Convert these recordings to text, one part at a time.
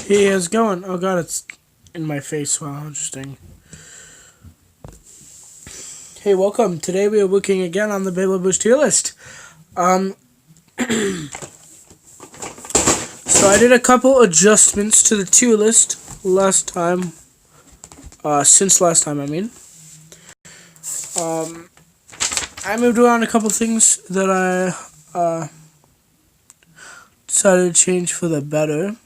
Hey, how's it going? Oh god, it's in my face. Wow, interesting. Hey, welcome. Today we are looking again on the Beyblade tier list. So I did a couple adjustments to the tier list last time. Since last time, I mean. I moved around a couple things that I decided to change for the better.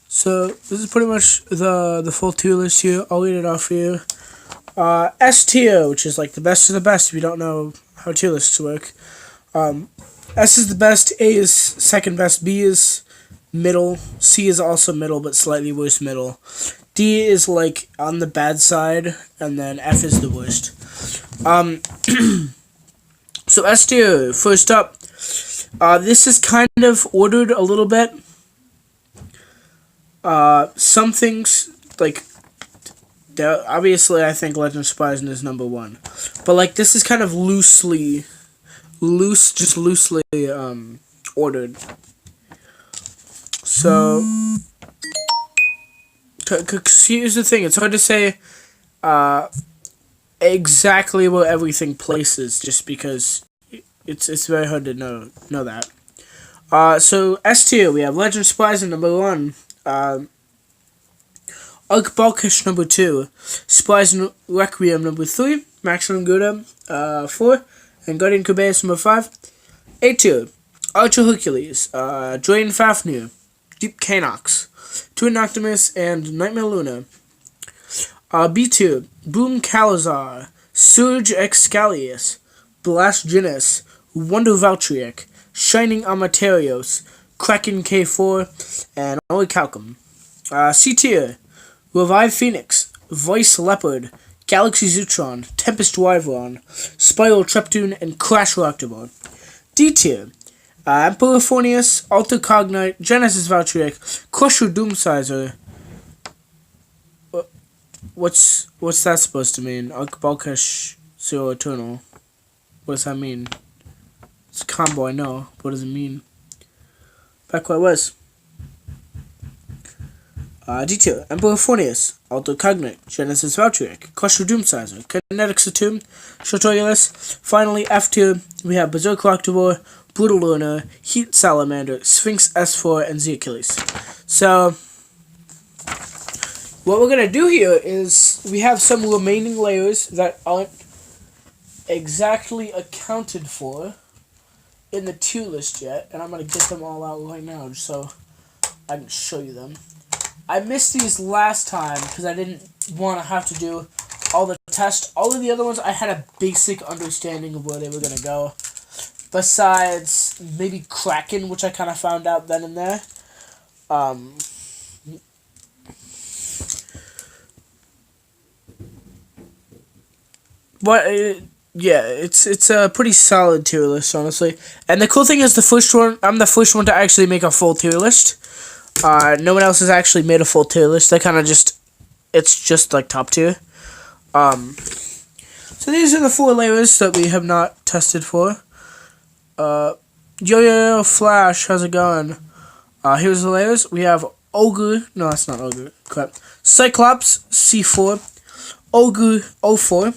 So this is pretty much the full tier list here. I'll read it off for you. S tier, which is like the best of the best if you don't know how tier lists work. S is the best, A is second best, B is middle, C is also middle but slightly worse middle. D is like on the bad side, and then F is the worst. So S tier, first up. This is kind of ordered a little bit. Some things, like, obviously I think Legend of Surprising is number one. But, like, this is kind of loosely ordered. So, here's the thing, it's hard to say, exactly where everything places, just because it's very hard to know that. So, S tier, we have Legend of Surprising number one. Balkish number 2, Surprising Requiem number 3, Maximum Gouda 4, and Guardian Kubo number 5. A tier, Archer Hercules, Drain Fafnir, Deep Canox, Twin Optimus, and Nightmare Luna. B tier, Boom Calazar, Surge Excalius, Blast Genis, Wonder Valtryek, Shining Amaterios, Kraken K4, and Oli Calcum. C tier, Revive Phoenix, Voice Leopard, Galaxy Zutron, Tempest Wyvern, Spiral Treptune, and Crash Octobot. D tier, Emperor Phornius, Alter Cognite, Genesis Valtryek, Crusher Doomsizer. What's that supposed to mean? Balkish Zero Eternal. What does that mean? It's a combo, I know. What does it mean? Back where I was. D tier, Emperor Phornius, Alter Cognite, Genesis Valtryek, Crusher Doomsizer, Kinetic Saturn, Shotorius. Finally, F tier, we have Berserk Octavor, Brutal Learner, Heat Salamander, Sphinx S4, and Z Achilles. So, what we're gonna do here is we have some remaining layers that aren't exactly accounted for in the tier list yet, and I'm gonna get them all out right now just so I can show you them. I missed these last time because I didn't want to have to do all the tests. All of the other ones I had a basic understanding of where they were gonna go, besides maybe Kraken, which I kind of found out then and there. Yeah, it's a pretty solid tier list, honestly. And the cool thing is, I'm the first one to actually make a full tier list. No one else has actually made a full tier list. They kind of it's just like top tier. So these are the 4 layers that we have not tested for. Yo Flash, how's it going? Here's the layers. We have Ogre. No, that's not Ogre. Crap. Cyclops C4. Ogre O4.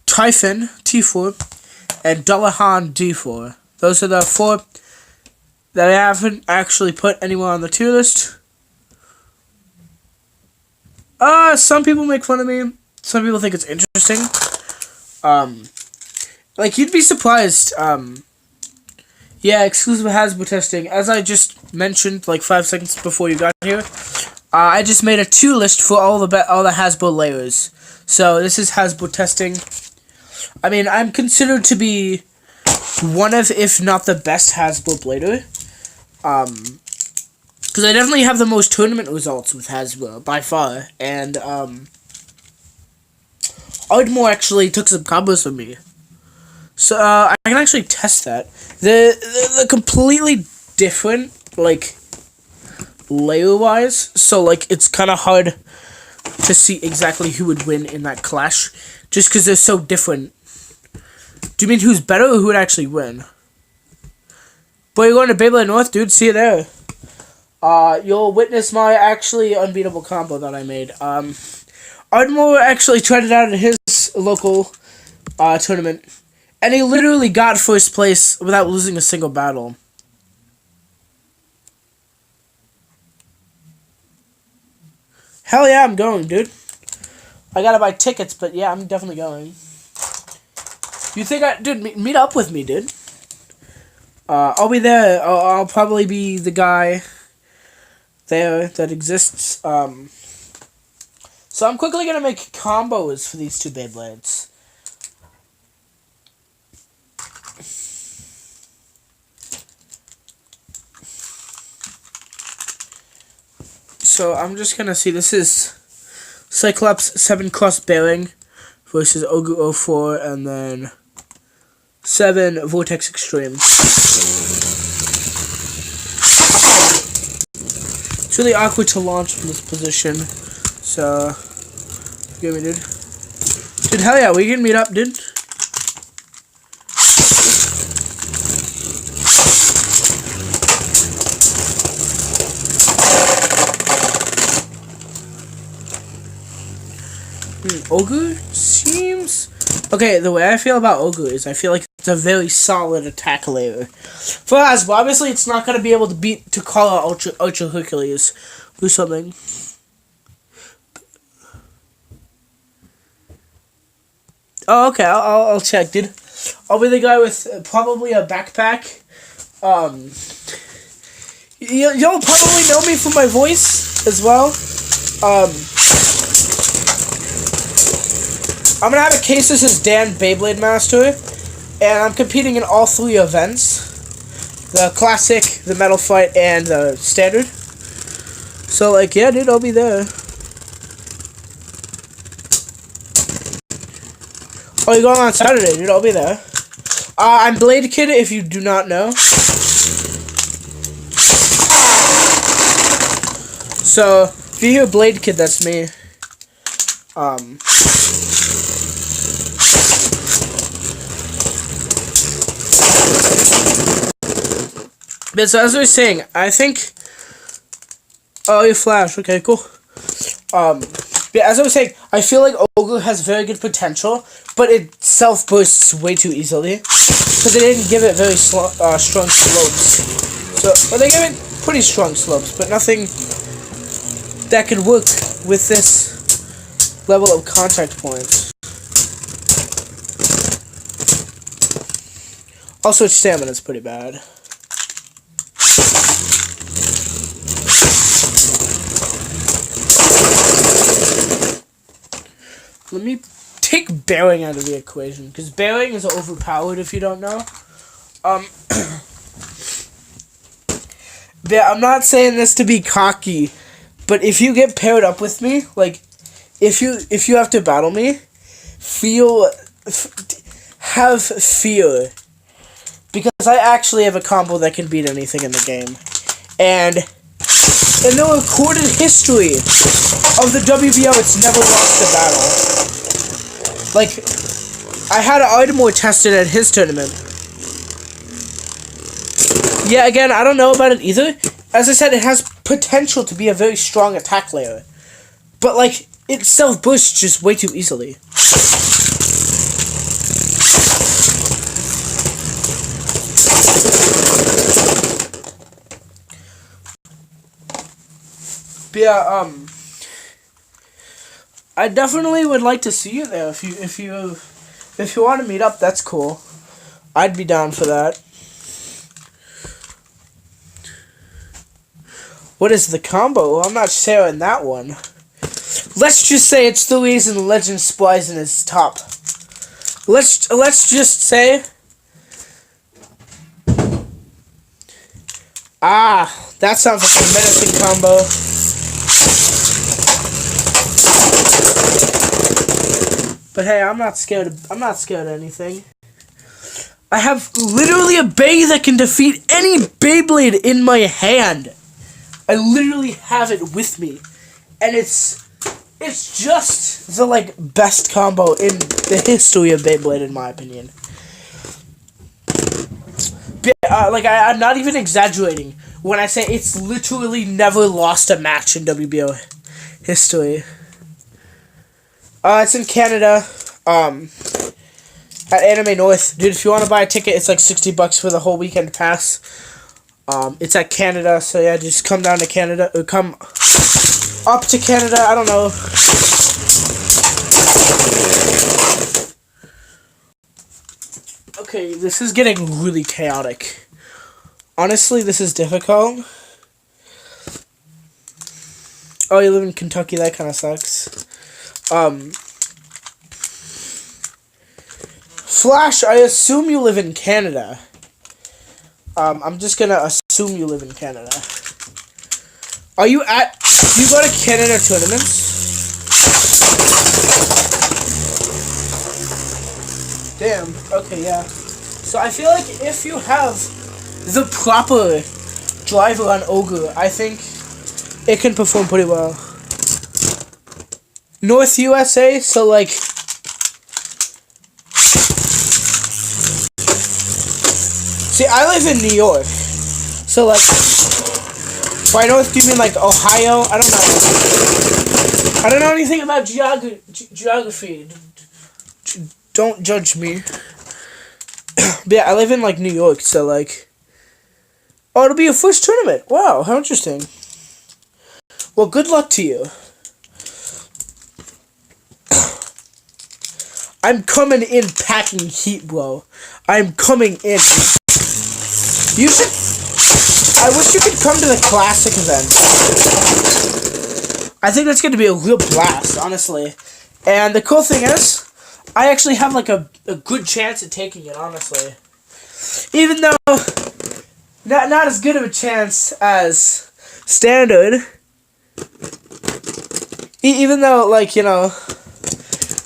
Typhon T4, and Dullahan D4. Those are the 4 that I haven't actually put anywhere on the tier list. Some people make fun of me. Some people think it's interesting. Like, you'd be surprised. Yeah, exclusive Hasbro testing. As I just mentioned, like 5 seconds before you got here, I just made a tier list for all the Hasbro layers. So this is Hasbro testing. I mean, I'm considered to be one of, if not the best Hasbro blader. Because I definitely have the most tournament results with Hasbro, by far. And, Ardmore actually took some combos from me. So, I can actually test that. They're completely different, like, layer-wise. So, like, it's kind of hard to see exactly who would win in that clash, just because they're so different. Do you mean who's better or who would actually win? Boy, you're going to Beyblade North, dude. See you there. You'll witness my actually unbeatable combo that I made. Ardmore actually tried it out in his local tournament, and he literally got first place without losing a single battle. Hell yeah, I'm going, dude. I gotta buy tickets, but yeah, I'm definitely going. You think dude, meet up with me, dude. I'll be there. I'll probably be the guy there that exists. So I'm quickly gonna make combos for these two Beyblades. So I'm just gonna see. This is Cyclops 7 cross bearing versus Ogre 04, and then 7 Vortex Extreme. It's really awkward to launch from this position, so forgive me, dude. Dude, hell yeah, we can meet up, dude. Ogre seems... Okay, the way I feel about Ogre is I feel like it's a very solid attack layer. For us, but obviously it's not going to be able to call out Ultra Hercules or something. Oh, okay, I'll check, dude. I'll be the guy with probably a backpack. Y'all probably know me from my voice as well. I'm gonna have a case that says Dan Beyblade Master, and I'm competing in all 3 events. The Classic, the Metal Fight, and the Standard. So, like, yeah, dude, I'll be there. Oh, you're going on Saturday, dude, I'll be there. I'm Blade Kid, if you do not know. So, if you hear Blade Kid, that's me. But so as I was saying, I think... Oh, you flash. Okay, cool. Yeah, as I was saying, I feel like Ogre has very good potential, but it self-bursts way too easily. Because they didn't give it very strong slopes. So, well, they gave it pretty strong slopes, but nothing that could work with this level of contact points. Also, its stamina is pretty bad. Let me take bearing out of the equation, because bearing is overpowered if you don't know. Yeah, I'm not saying this to be cocky, but if you get paired up with me, like, if you have to battle me, have fear, because I actually have a combo that can beat anything in the game, and in the recorded history of the WBO, it's never lost a battle. Like, I had Ardmore tested at his tournament. Yeah, again, I don't know about it either. As I said, it has potential to be a very strong attack layer. But, like, it self-bursts just way too easily. But yeah, I definitely would like to see you there. If you want to meet up, that's cool. I'd be down for that. What is the combo? I'm not sharing that one. Let's just say it's the reason Legend Splice is top. Let's just say. Ah, that sounds like a menacing combo. But hey, I'm not scared of anything. I have literally a Bey that can defeat any Beyblade in my hand. I literally have it with me. And it's just the, like, best combo in the history of Beyblade, in my opinion. But I'm not even exaggerating when I say it's literally never lost a match in WBO history. It's in Canada, at Anime North. Dude, if you want to buy a ticket, it's like $60 for the whole weekend pass. It's at Canada, so yeah, just come down to Canada, or come up to Canada, I don't know. Okay, this is getting really chaotic. Honestly, this is difficult. Oh, you live in Kentucky, that kind of sucks. Flash, I assume you live in Canada. I'm just gonna assume you live in Canada. Do you go to Canada tournaments? Damn, okay, yeah. So I feel like if you have the proper driver on Ogre, I think it can perform pretty well. North USA, so like... See, I live in New York. So like... By North, do you mean like Ohio? I don't know. I don't know anything about geography. Don't judge me. But yeah, I live in like New York, so like... Oh, it'll be your first tournament. Wow, how interesting. Well, good luck to you. I'm coming in packing heat, bro. I'm coming in. You should... I wish you could come to the classic event. I think that's going to be a real blast, honestly. And the cool thing is, I actually have like a good chance at taking it, honestly. Even though not as good of a chance as standard. Even though, like, you know,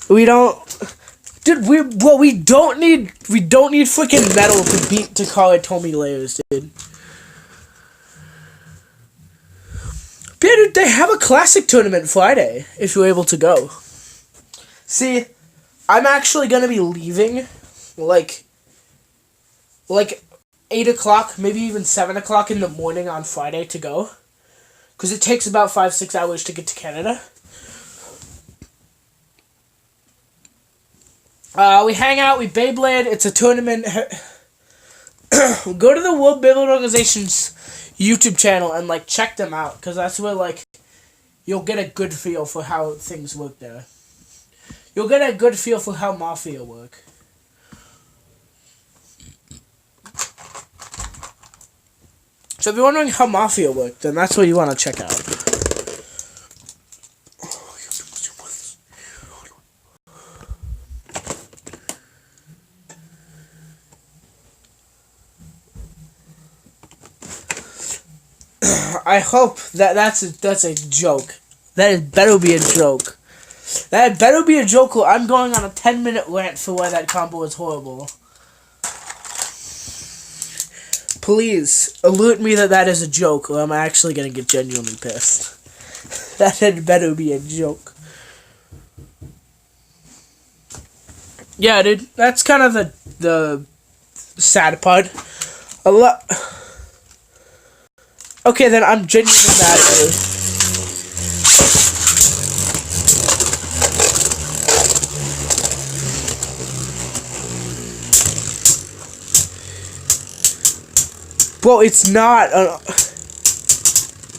we don't, dude. We don't need freaking metal to call it Tomy Layers, dude. But yeah, dude, they have a classic tournament Friday if you're able to go. See, I'm actually gonna be leaving, like 8 o'clock, maybe even 7 o'clock in the morning on Friday to go, because it takes about 5-6 hours to get to Canada. We hang out, we Beyblade. It's a tournament. Go to the World Beyblade Organization's YouTube channel and like check them out, because that's where like you'll get a good feel for how things work there. You'll get a good feel for how Mafia work. So if you're wondering how Mafia work, then that's what you want to check out. I hope that's a joke. That better be a joke. That better be a joke, or I'm going on a 10-minute rant for why that combo is horrible. Please, alert me that is a joke, or I'm actually gonna get genuinely pissed. That had better be a joke. Yeah, dude, that's kind of the sad part. A lot... Okay, then I'm genuinely mad at you. Bro, it's not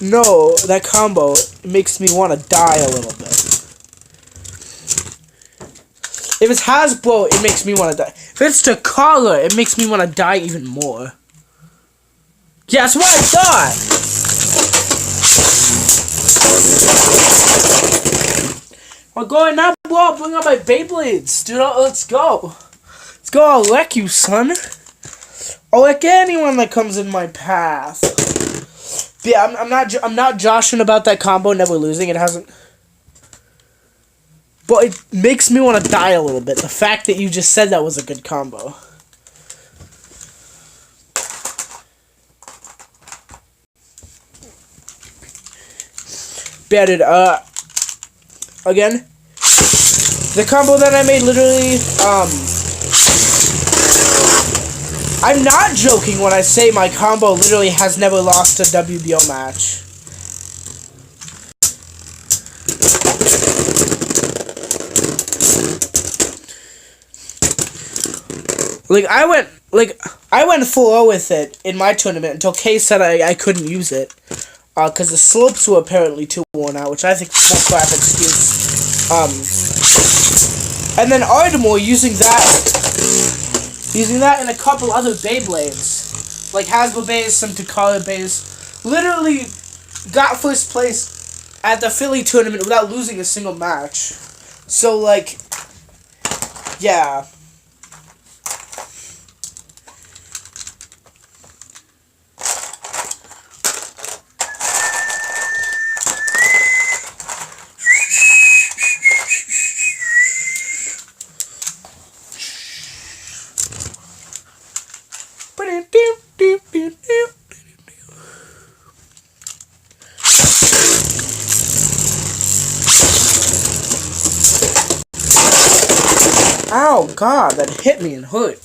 no, that combo makes me want to die a little bit. If it's Hasbro, it makes me want to die. If it's Takara, it makes me want to die even more. Yeah, that's what I thought! We're going now, bro. Bring out my Beyblades. Dude, let's go. Let's go, I'll wreck you, son. I'll wreck anyone that comes in my path. But yeah, I'm not joshing about that combo never losing. It hasn't... But it makes me want to die a little bit. The fact that you just said that was a good combo. Yeah, dude, again, the combo that I made literally, I'm not joking when I say my combo literally has never lost a WBO match. I went 4-0 with it in my tournament until Kay said I couldn't use it. Because the slopes were apparently too worn out, which I think is a crap excuse. And then Ardmore using that and a couple other Beyblades, like Hasbro Bays, some Takara Bays, literally got first place at the Philly tournament without losing a single match. So, like, yeah. Ow, God, that hit me and hurt.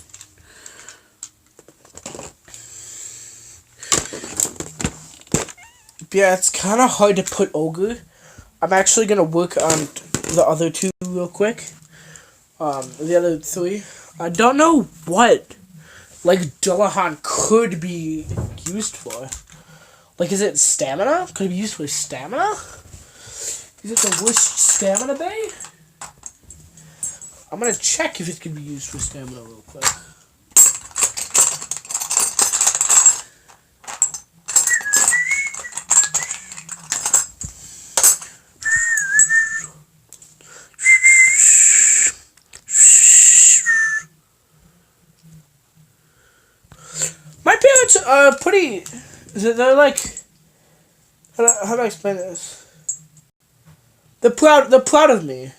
Yeah, it's kind of hard to put Ogre. I'm actually going to work on the other two real quick. The other three. I don't know what, like, Dullahan could be used for. Like, is it stamina? Could it be used for stamina? Is it the worst stamina bay? I'm gonna check if it can be used for stamina real quick. My parents are pretty. They're like. How do I explain this? They're proud of me.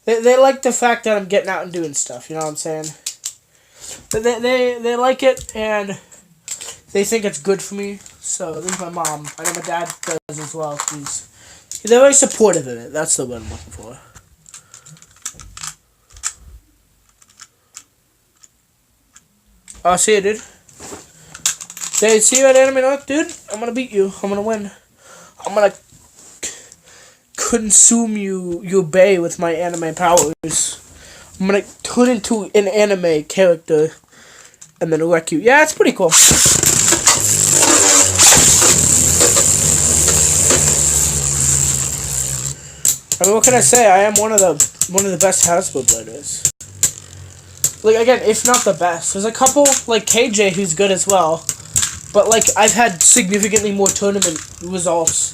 They like the fact that I'm getting out and doing stuff, you know what I'm saying? But they like it, and they think it's good for me, so at least my mom. I know my dad does as well. They're very supportive of it. That's the word I'm looking for. Oh, see you, dude. Hey, see you at Anime North, dude? I'm gonna beat you. I'm gonna win. I'm gonna consume your bay with my anime powers. I'm gonna turn into an anime character and then wreck you. Yeah, it's pretty cool. I mean, what can I say? I am one of the best Hasbro bladers. Like, again, if not the best. There's a couple, like KJ, who's good as well. But, like, I've had significantly more tournament results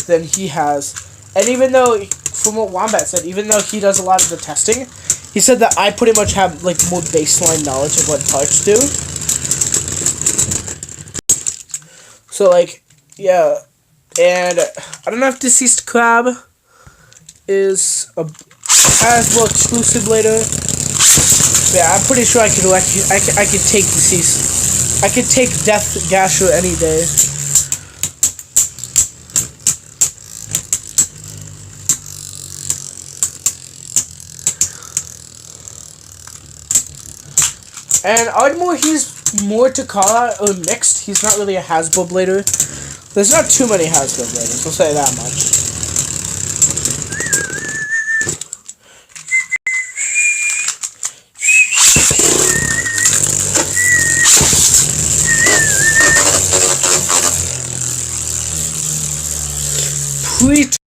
than he has. And even though, from what Wombat said, even though he does a lot of the testing, he said that I pretty much have, like, more baseline knowledge of what parts do. So, like, yeah. And I don't know if Deceased Crab is a Hasbro exclusive later. Yeah, I'm pretty sure I could take Deceased. I could take Death Gasher any day. And Ardmore, he's more Takara or mixed. He's not really a Hasbro blader. There's not too many Hasbro bladers, I'll say that much.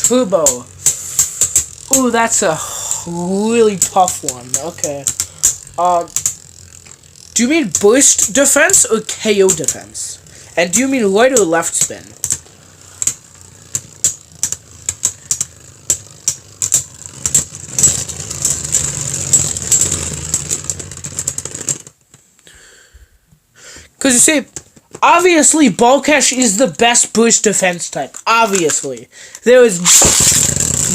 Kubo. Ooh, that's a really tough one. Okay. Do you mean burst defense or KO defense? And do you mean right or left spin? Because you see, obviously, Balkesh is the best burst defense type. Obviously. There is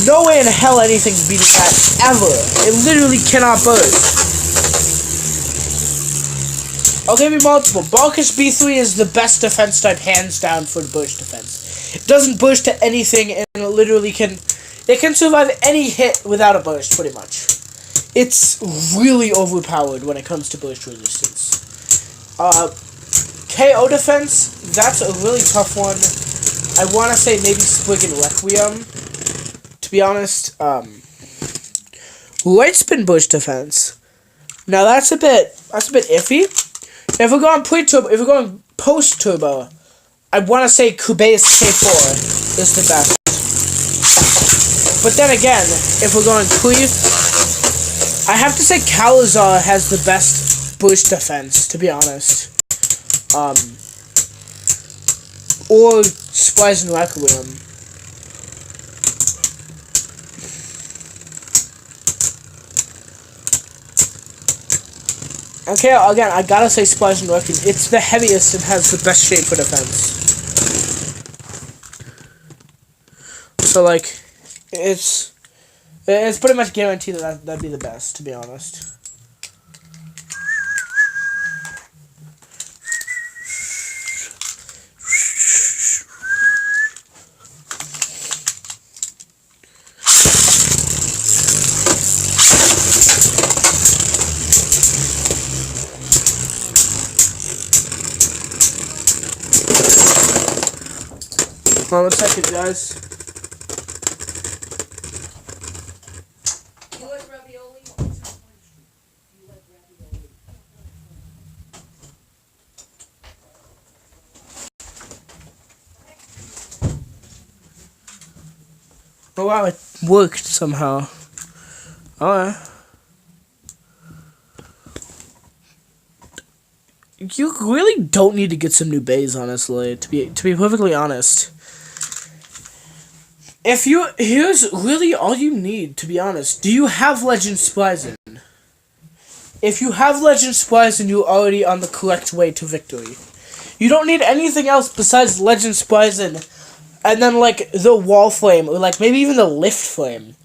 no way in hell anything's beating that, ever. It literally cannot burst. I'll give you multiple. Balkesh B3 is the best defense type, hands down, for the burst defense. It doesn't burst to anything, and it literally can... It can survive any hit without a burst, pretty much. It's really overpowered when it comes to burst resistance. KO defense, that's a really tough one. I want to say maybe Sprig and Requiem. To be honest, light spin bush defense. Now that's a bit iffy. If we're going pre-turbo, if we're going post-turbo, I want to say Kubo's K4 is the best. But then again, if we're going pre, I have to say Kalazar has the best bush defense, to be honest. Or Spies and Requiem. Okay, again, I gotta say Spies and Requiem. It's the heaviest and has the best shape for defense. So, like, it's pretty much guaranteed that that'd be the best, to be honest. Hold on 1 second, guys. You like ravioli? You like ravioli? Oh wow, it worked somehow. Alright. You really don't need to get some new bays, honestly, to be perfectly honest. Here's really all you need, to be honest. Do you have Legend Splizin? If you have Legend Splizin, you're already on the correct way to victory. You don't need anything else besides Legend Splizin, and then, like, the wall flame, or, like, maybe even the lift flame.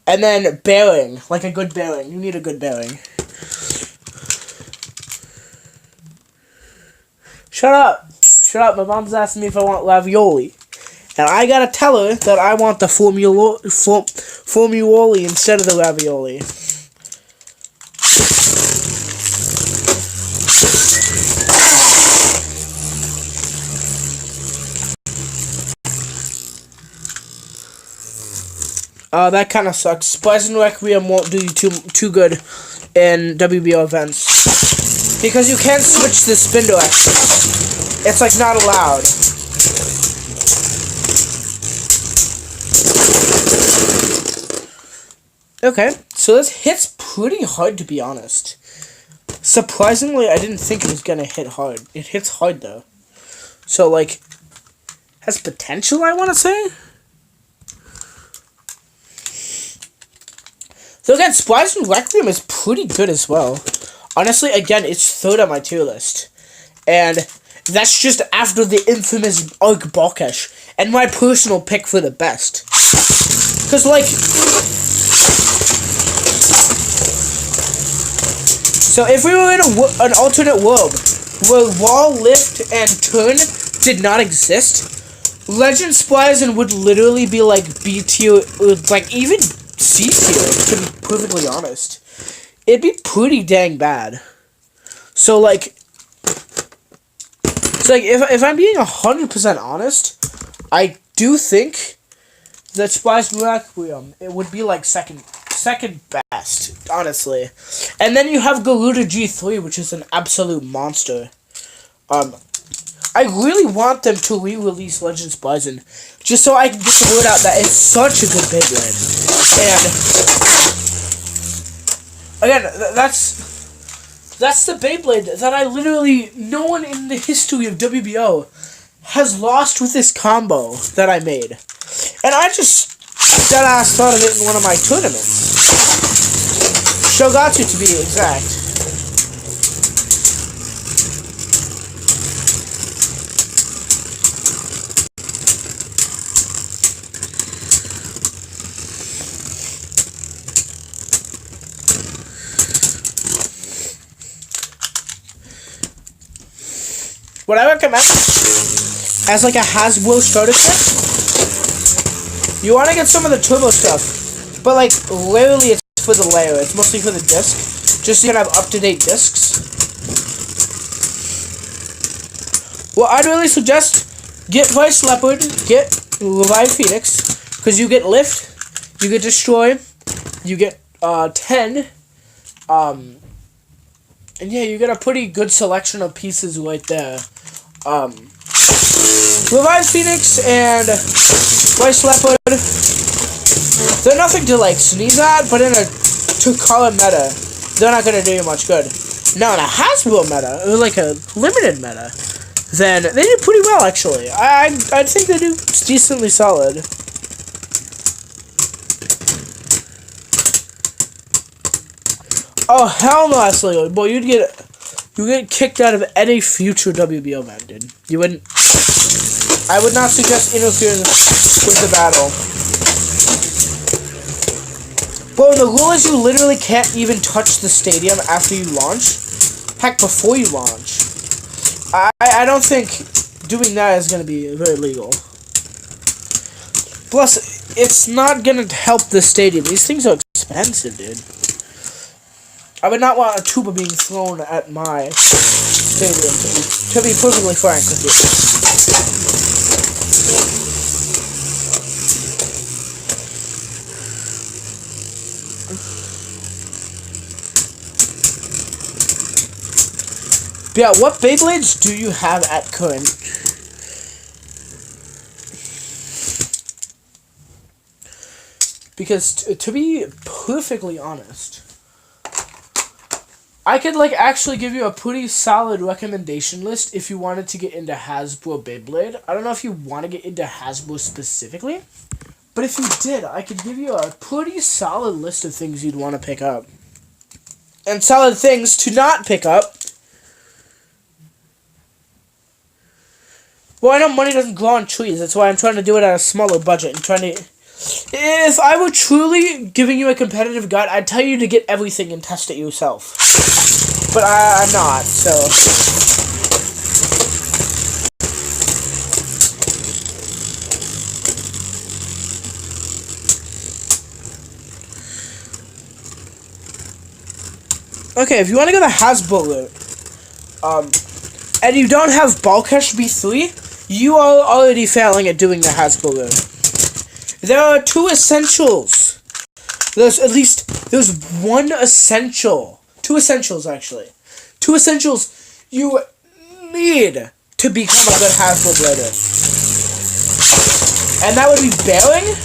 And then bearing, like a good bearing. You need a good bearing. Shut up! Shut up, my mom's asking me if I want ravioli. And I gotta tell her that I want the formuoli instead of the ravioli. That kind of sucks. Spies and Requiem won't do you too good in WBO events. Because you can't switch the spin direction. It's like not allowed. Okay, so this hits pretty hard, to be honest. Surprisingly, I didn't think it was gonna hit hard. It hits hard, though. So, like, has potential, I want to say? So again, Spies and Requiem is pretty good as well. Honestly, again, it's third on my tier list. And that's just after the infamous Arc Balkesh. And my personal pick for the best. Because, like... So if we were in an alternate world where wall, lift, and turn did not exist, Legend Splizin would literally be like B tier, or like even C tier, to be perfectly honest. It'd be pretty dang bad. So like, if I'm being 100% honest, I do think that Spies and Requiem, it would be like second best, honestly. And then you have Garuda G3, which is an absolute monster. I really want them to re-release Legend Splizin, just so I can get the word out that it's such a good beyblade. And again, that's the Beyblade that I literally, no one in the history of WBO has lost with this combo that I made. And I just deadass thought of it in one of my tournaments. Shogatsu, to be exact. What I recommend as like a Hasbro starter kit, you want to get some of the turbo stuff, but like rarely it's for the layer. It's mostly for the disc, just so you can have up-to-date discs. Well, I'd really suggest get Vice Leopard, get Revive Phoenix, because you get Lift, you get Destroy, you get 10, and yeah, you get a pretty good selection of pieces right there. Revive Phoenix and Vice Leopard, they're nothing to like sneeze at, but in a two-color meta, they're not gonna do you much good. Now in a Hasbro meta, or like a limited meta, then they do pretty well actually. I think they do decently solid. Oh hell no, Ashley. Boy, you get kicked out of any future WBO event, dude. You wouldn't. I would not suggest interfering with the battle. Bro, the rule is you literally can't even touch the stadium after you launch. Heck, before you launch. I don't think doing that is going to be very legal. Plus, it's not going to help the stadium. These things are expensive, dude. I would not want a tuba being thrown at my stadium, to be perfectly frank with you. Yeah, what Beyblades do you have at current? Because to be perfectly honest, I could like actually give you a pretty solid recommendation list if you wanted to get into Hasbro Beyblade. I don't know if you want to get into Hasbro specifically, but if you did, I could give you a pretty solid list of things you'd want to pick up. And solid things to not pick up. Well, I know money doesn't grow on trees. That's why I'm trying to do it at a smaller budget. I'm trying to. If I were truly giving you a competitive guide, I'd tell you to get everything and test it yourself. But I'm not, so. Okay, if you want to go the Hasbro route, and you don't have Ballcash B3, you are already failing at doing the Hasbro route. There are two essentials. There's one essential. Two essentials, actually. Two essentials you need to become a good Hasbro blader. And that would be bearing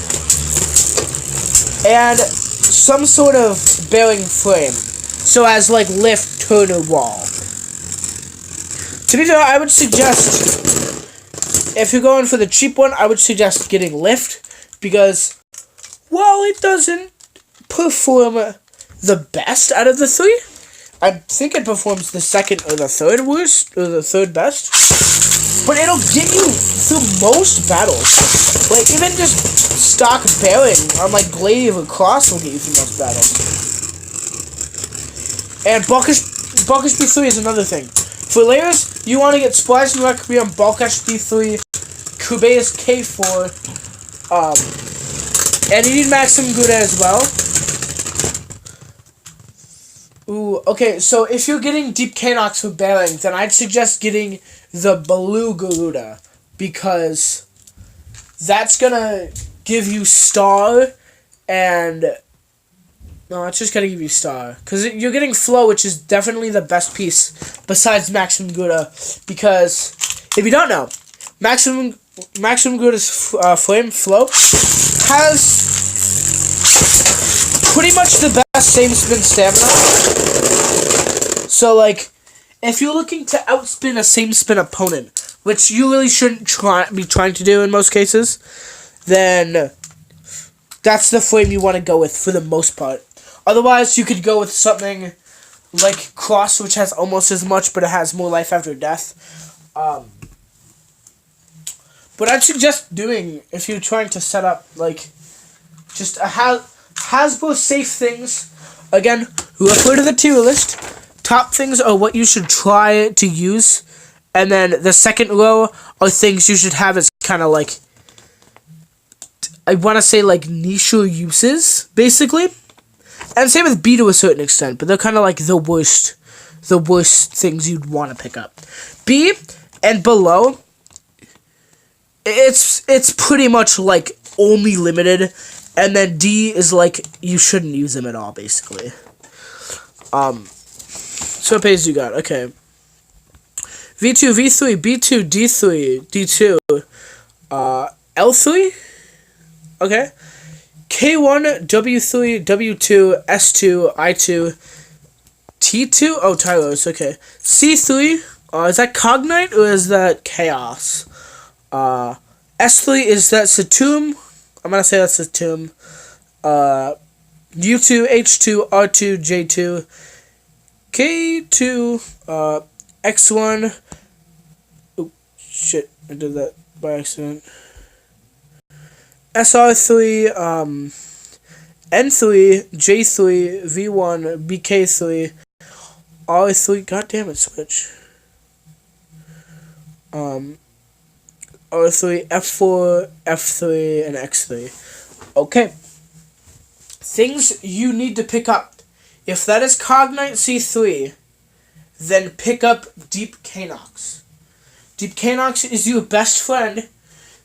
and some sort of bearing frame. So as like lift, turn, or wall. To be fair, I would suggest, if you're going for the cheap one, I would suggest getting lift, because, well, it doesn't perform the best out of the three. I think it performs the second or the third worst, or the third best. But it'll get you through most battles. Like, even just stock bearing on, like, Glaive or Cross will get you through most battles. And Ballcash B3 is another thing. For layers, you want to get Splice and Requiem, Ballcash B3, Kube's K4, and you need Maximum Gouda as well. Ooh, okay, so if you're getting Deep Canox for bearing, then I'd suggest getting the Blue Garuda, because that's gonna give you Star, and no, it's just gonna give you Star, because you're getting Flow, which is definitely the best piece besides Maximum Gouda, because if you don't know, Maximum Gouda's Flame Flow has pretty much the best same spin stamina. So like, if you're looking to outspin a same spin opponent, which you really shouldn't be trying to do in most cases, then that's the flame you want to go with for the most part. Otherwise, you could go with something like Cross, which has almost as much, but it has more life after death. But I'd suggest doing, if you're trying to set up, like, just a Hasbro safe things. Again, refer to the tier list. Top things are what you should try to use. And then the second row are things you should have as kind of like, I want to say like niche uses, basically. And same with B to a certain extent, but they're kind of like the worst things you'd want to pick up. B, and below, it's pretty much like only limited, and then D is like you shouldn't use them at all, basically. So what pages you got? Okay. V2, V3, B2, D3, D2, L3. Okay. K1, W3, W2, S2, I2, T2. Oh, Tyros. Okay. C3. Is that Cognite or is that Chaos? S3 is that Saturn. I'm gonna say that's Saturn. U2, H2, R2, J2, K2, X1. Oh, shit. I did that by accident. SR3, N3, J3, V1, BK3, R3. God damn it, Switch. R3, F4, F3, and X3. Okay. Things you need to pick up. If that is Cognite C3, then pick up Deep Canox. Deep Canox is your best friend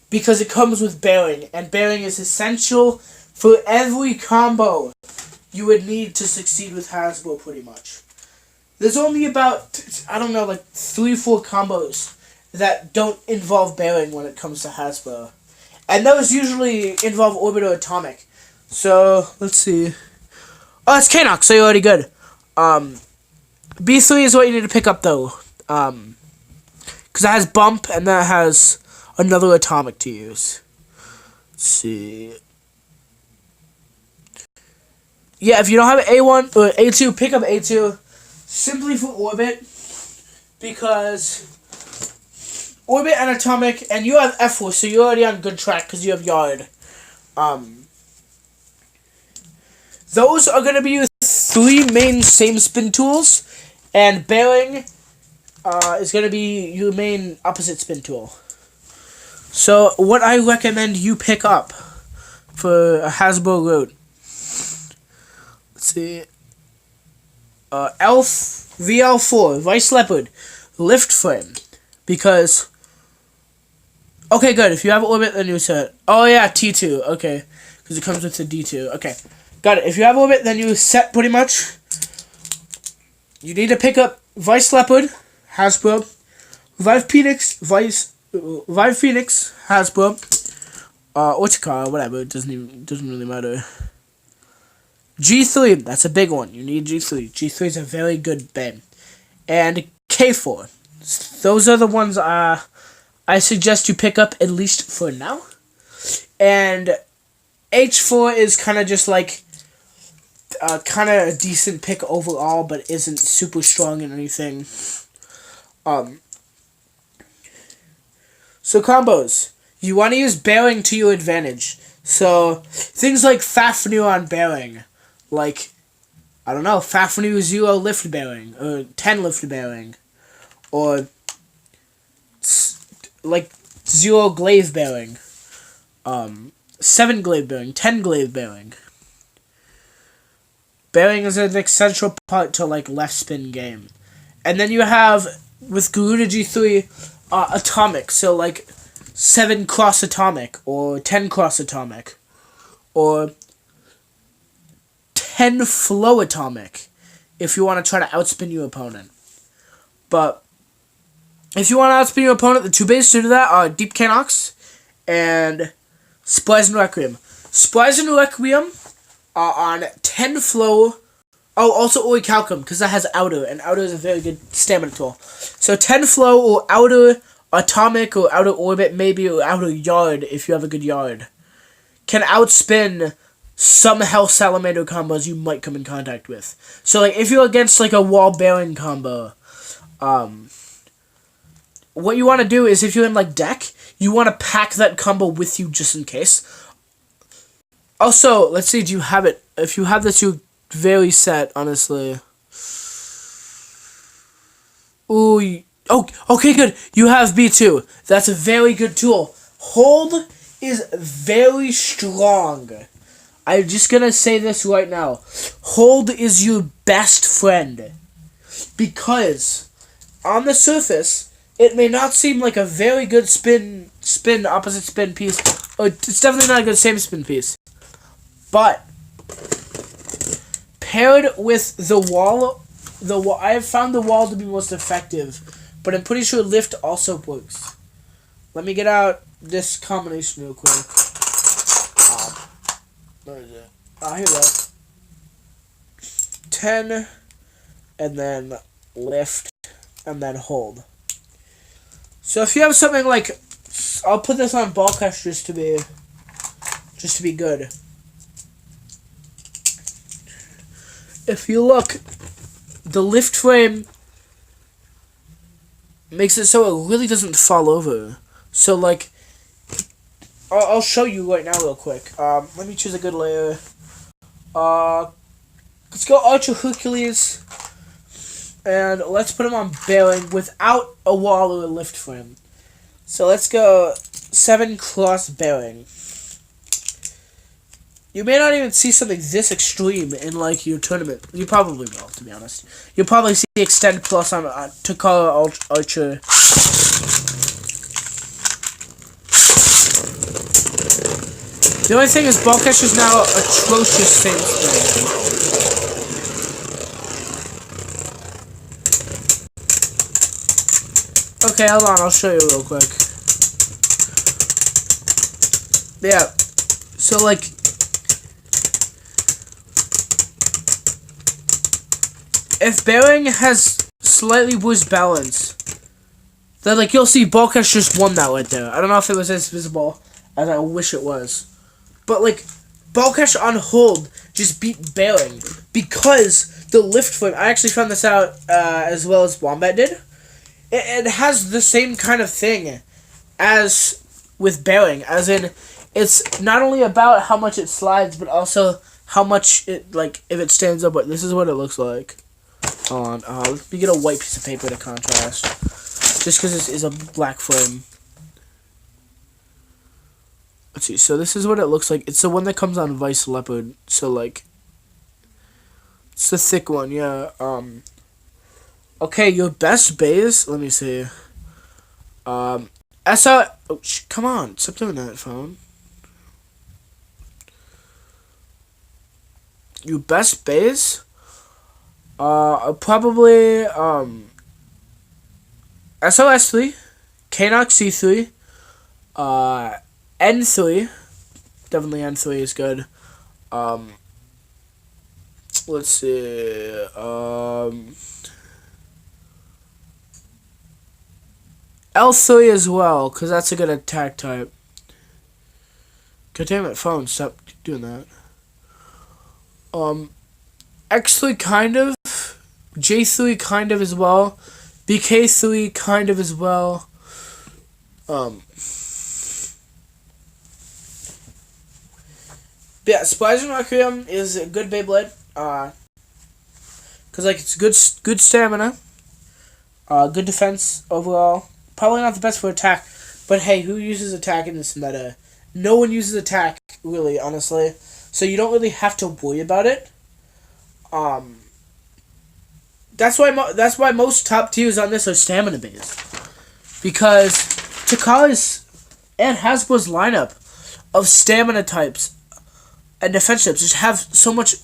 because it comes with bearing, and bearing is essential for every combo you would need to succeed with Hasbro, pretty much. There's only about, I don't know, like 3-4 combos that don't involve bearing when it comes to Hasbro. And those usually involve Orbit or Atomic. So, let's see. Oh, it's Canox, so you're already good. B3 is what you need to pick up, though. Because it has Bump, and that has another Atomic to use. Let's see. Yeah, if you don't have A1 or A2, pick up A2. Simply for Orbit. Because Orbit and Atomic, and you have F4, so you're already on good track because you have Yard. Those are going to be your 3 main same spin tools, and bearing is going to be your main opposite spin tool. So, what I recommend you pick up for a Hasbro Road. Let's see. VL4, Vice Leopard, Lift Frame. Because, okay, good. If you have Orbit, then you set. Oh, yeah, T2. Okay. Because it comes with the D2. Okay. Got it. If you have Orbit, then you set pretty much. You need to pick up Vice Leopard, Hasbro, Vive Phoenix, Hasbro, Orchikar, whatever. It doesn't really matter. G3, that's a big one. You need G3. G3 is a very good band. And K4. Those are the ones I suggest you pick up at least for now. And H4 is kind of just like kind of a decent pick overall, but isn't super strong in anything. So combos. You want to use bearing to your advantage. So things like Fafnir on bearing. Like, I don't know, Fafnir 0 lift bearing, or 10 lift bearing. Or like 0 glaive bearing. 7 glaive bearing, 10 glaive bearing. Bearing is an essential part to like left spin game. And then you have with Garuda G3 atomic, so like 7 cross atomic or 10 cross atomic or 10 flow atomic if you want to try to outspin your opponent. But if you want to outspin your opponent, the 2 bases to do that are Deep Canox and Splice and Requiem. Splice and Requiem are on 10 flow. Oh, also Orichalcum, because that has outer, and outer is a very good stamina tool. So 10 flow or outer atomic or outer orbit, maybe, or outer yard if you have a good yard, can outspin some Hell Salamander combos you might come in contact with. So like if you're against like a wall bearing combo, what you want to do is if you're in like deck, you want to pack that combo with you just in case. Also, let's see, do you have it? If you have this, you're very set, honestly. Ooh, oh, okay, good. You have B2. That's a very good tool. Hold is very strong. I'm just gonna say this right now. Hold is your best friend. Because on the surface, it may not seem like a very good opposite spin piece. Or it's definitely not a good same spin piece. But paired with the wall, I have found the wall to be most effective. But I'm pretty sure lift also works. Let me get out this combination real quick. Where is it? Here we go. 10, and then lift, and then hold. So if you have something like, I'll put this on ball catch just to be good. If you look, the lift frame makes it so it really doesn't fall over. So like, I'll show you right now real quick. Let me choose a good layer. Let's go Archer Hercules, and let's put him on bearing without a wall or a lift frame. So let's go 7 cross bearing. You may not even see something this extreme in like your tournament. You probably will, to be honest. You'll probably see Extend Plus on Takara Archer. The only thing is, ball catch is now atrocious same spin. Okay, hold on, I'll show you real quick. Yeah, so like, if bearing has slightly worse balance, then like you'll see ball catch just won that right there. I don't know if it was as visible as I wish it was. But like, ball catch on hold just beat bearing because the lift frame. I actually found this out as well as Wombat did. It has the same kind of thing as with bearing, as in it's not only about how much it slides, but also how much it, like, if it stands up. But this is what it looks like. Hold on, let me get a white piece of paper to contrast, just because this is a black frame. Let's see, so this is what it looks like. It's the one that comes on Vice Leopard. So like, it's the thick one, yeah. Okay, your best base. Let me see. Oh, come on, stop doing that, phone. Your best base. Probably SOS3, Knox C3, N3. Definitely N3 is good. Let's see. L3 as well, because that's a good attack type. God damn it, phone, stop doing that. X3 kind of. J3 kind of as well. BK3 kind of as well. Yeah, Spies and Requiem is a good Beyblade. Cause like it's good stamina. Good defense overall. Probably not the best for attack, but hey, who uses attack in this meta? No one uses attack, really, honestly. So you don't really have to worry about it. That's why most top tiers on this are stamina based, because Takara's and Hasbro's lineup of stamina types and defense types just have so much.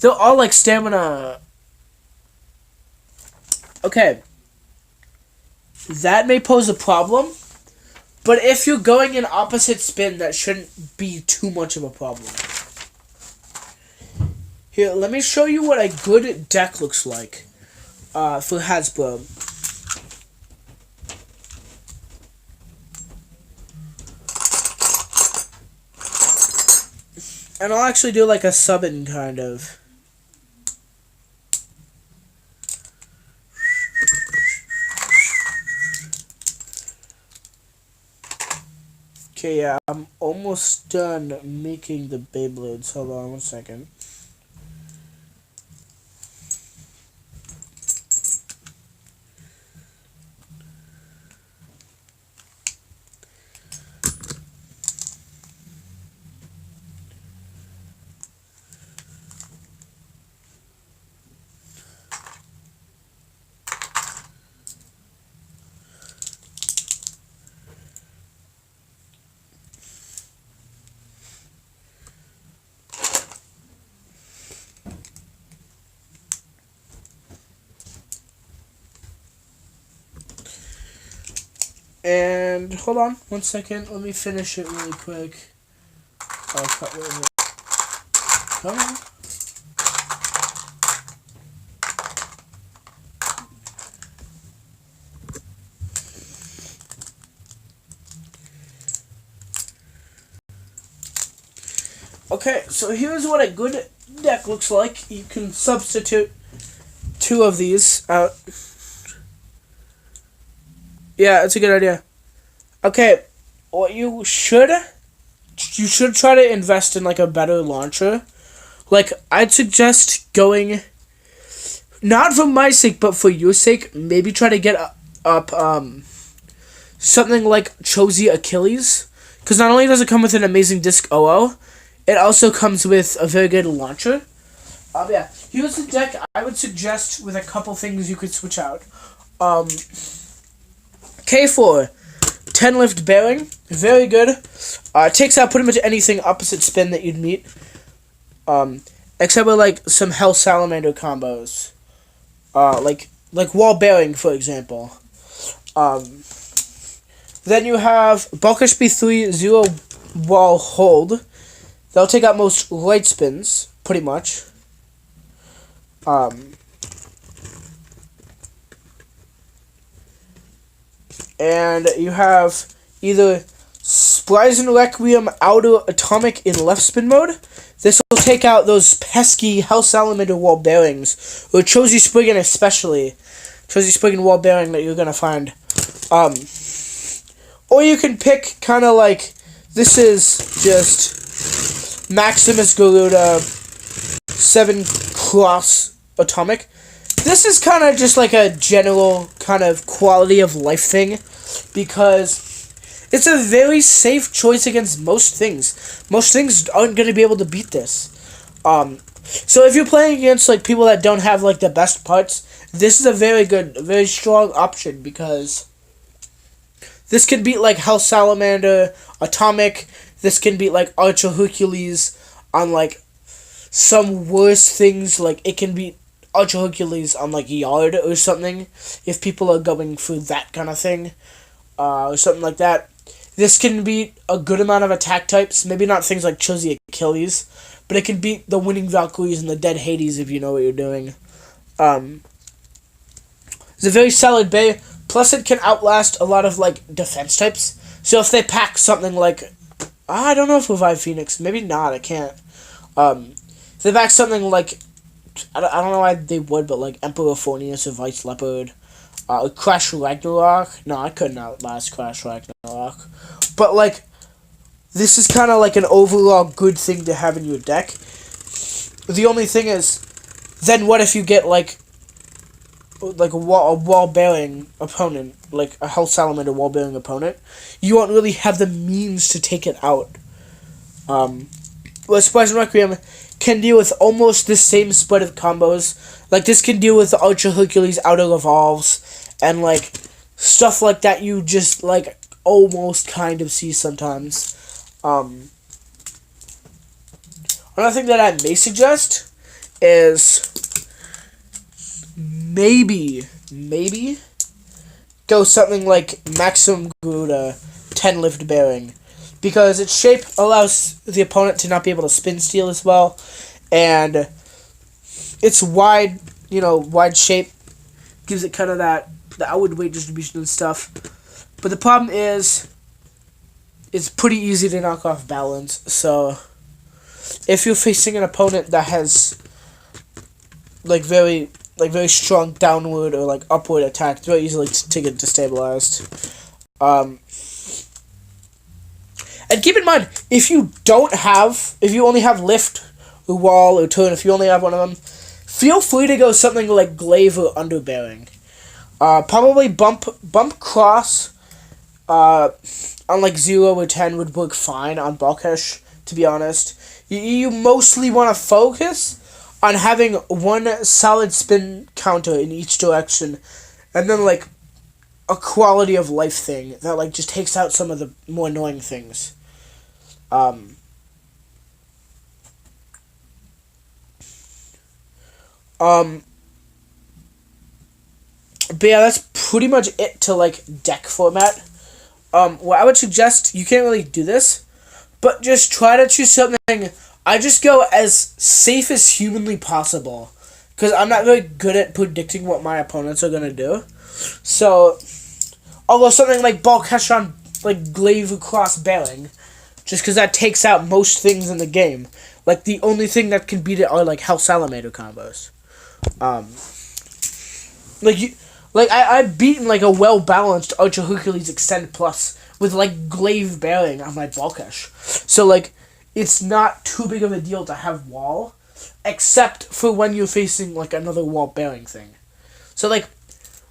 They're all like stamina. Okay, that may pose a problem, but if you're going in opposite spin, that shouldn't be too much of a problem. Here, let me show you what a good deck looks like for Hasbro. And I'll actually do like a sub-in kind of. Okay, yeah, I'm almost done making the Beyblades. Hold on 1 second. And hold on 1 second. Let me finish it really quick. Oh, cut where is it? Come on. Okay, so here's what a good deck looks like. You can substitute 2 of these out. Yeah, it's a good idea. Okay, what you should try to invest in like a better launcher. Like, I'd suggest going, not for my sake, but for your sake, maybe try to get up something like Chozy Achilles. Because not only does it come with an amazing disc OO, it also comes with a very good launcher. Yeah, here's the deck I would suggest with a couple things you could switch out. K4, 10 lift bearing, very good. Takes out pretty much anything opposite spin that you'd meet. Except with like some Hell Salamander combos. Like wall bearing, for example. Then you have Bulk HP 3, 0 wall hold. That'll take out most light spins, pretty much. And you have either Spryzen Requiem Outer Atomic in left spin mode. This will take out those pesky Hell Salamander wall bearings, or Chozy Spriggan especially. Chozy Spriggan wall bearing that you're gonna find. Or you can pick kind of like, this is just Maximus Garuda 7 Cross Atomic. This is kind of just like a general kind of quality of life thing, because it's a very safe choice against most things. Most things aren't going to be able to beat this. So if you're playing against like people that don't have like the best parts, this is a very good, very strong option, because this can beat like Hell Salamander, Atomic. This can beat like Archer Hercules on like some worse things. Like it can beat Archer Hercules on like Yard or something, if people are going through that kind of thing, or something like that. This can beat a good amount of attack types. Maybe not things like Chozy Achilles, but it can beat the Winning Valkyries and the Dead Hades if you know what you're doing. It's a very solid bay. Plus, it can outlast a lot of like defense types. So if they pack something like, I don't know if Revive Phoenix, maybe not. I can't. If they pack something like, I don't know why they would, but like Emperor Phornius or Vice Leopard, Crash Ragnarok. No, I couldn't outlast Crash Ragnarok. But like, this is kind of like an overall good thing to have in your deck. The only thing is, then what if you get like a wall bearing opponent, like a Hell Salamander wall bearing opponent? You won't really have the means to take it out. Well, Spryzen Requiem can deal with almost the same spread of combos. Like, this can deal with the Archer Hercules Outer Evolves, and like stuff like that you just like almost kind of see sometimes. Another thing that I may suggest is maybe go something like Maximum Garuda 10 lift bearing, because its shape allows the opponent to not be able to spin steal as well, and its wide shape gives it kind of the outward weight distribution and stuff. But the problem is, it's pretty easy to knock off balance. So if you're facing an opponent that has like very strong downward or like upward attack, it's very easily to get destabilized. And keep in mind, if you only have lift or wall or turn, if you only have one of them, feel free to go something like glaive or underbearing. Probably bump cross on like 0 or 10 would work fine on Balkesh, to be honest. You mostly want to focus on having one solid spin counter in each direction, and then like a quality of life thing that like just takes out some of the more annoying things. But yeah, that's pretty much it to like deck format. what I would suggest, you can't really do this, but just try to choose something. I just go as safe as humanly possible, because I'm not very good at predicting what my opponents are gonna do. So, although something like ball catch on like glaive cross bearing, just because that takes out most things in the game. Like the only thing that can beat it are like Hell Salamander combos. I've beaten like a well balanced Ultra Hercules Extend Plus with like glaive bearing on my ball catch. So like, it's not too big of a deal to have wall, except for when you're facing like another wall bearing thing. So like,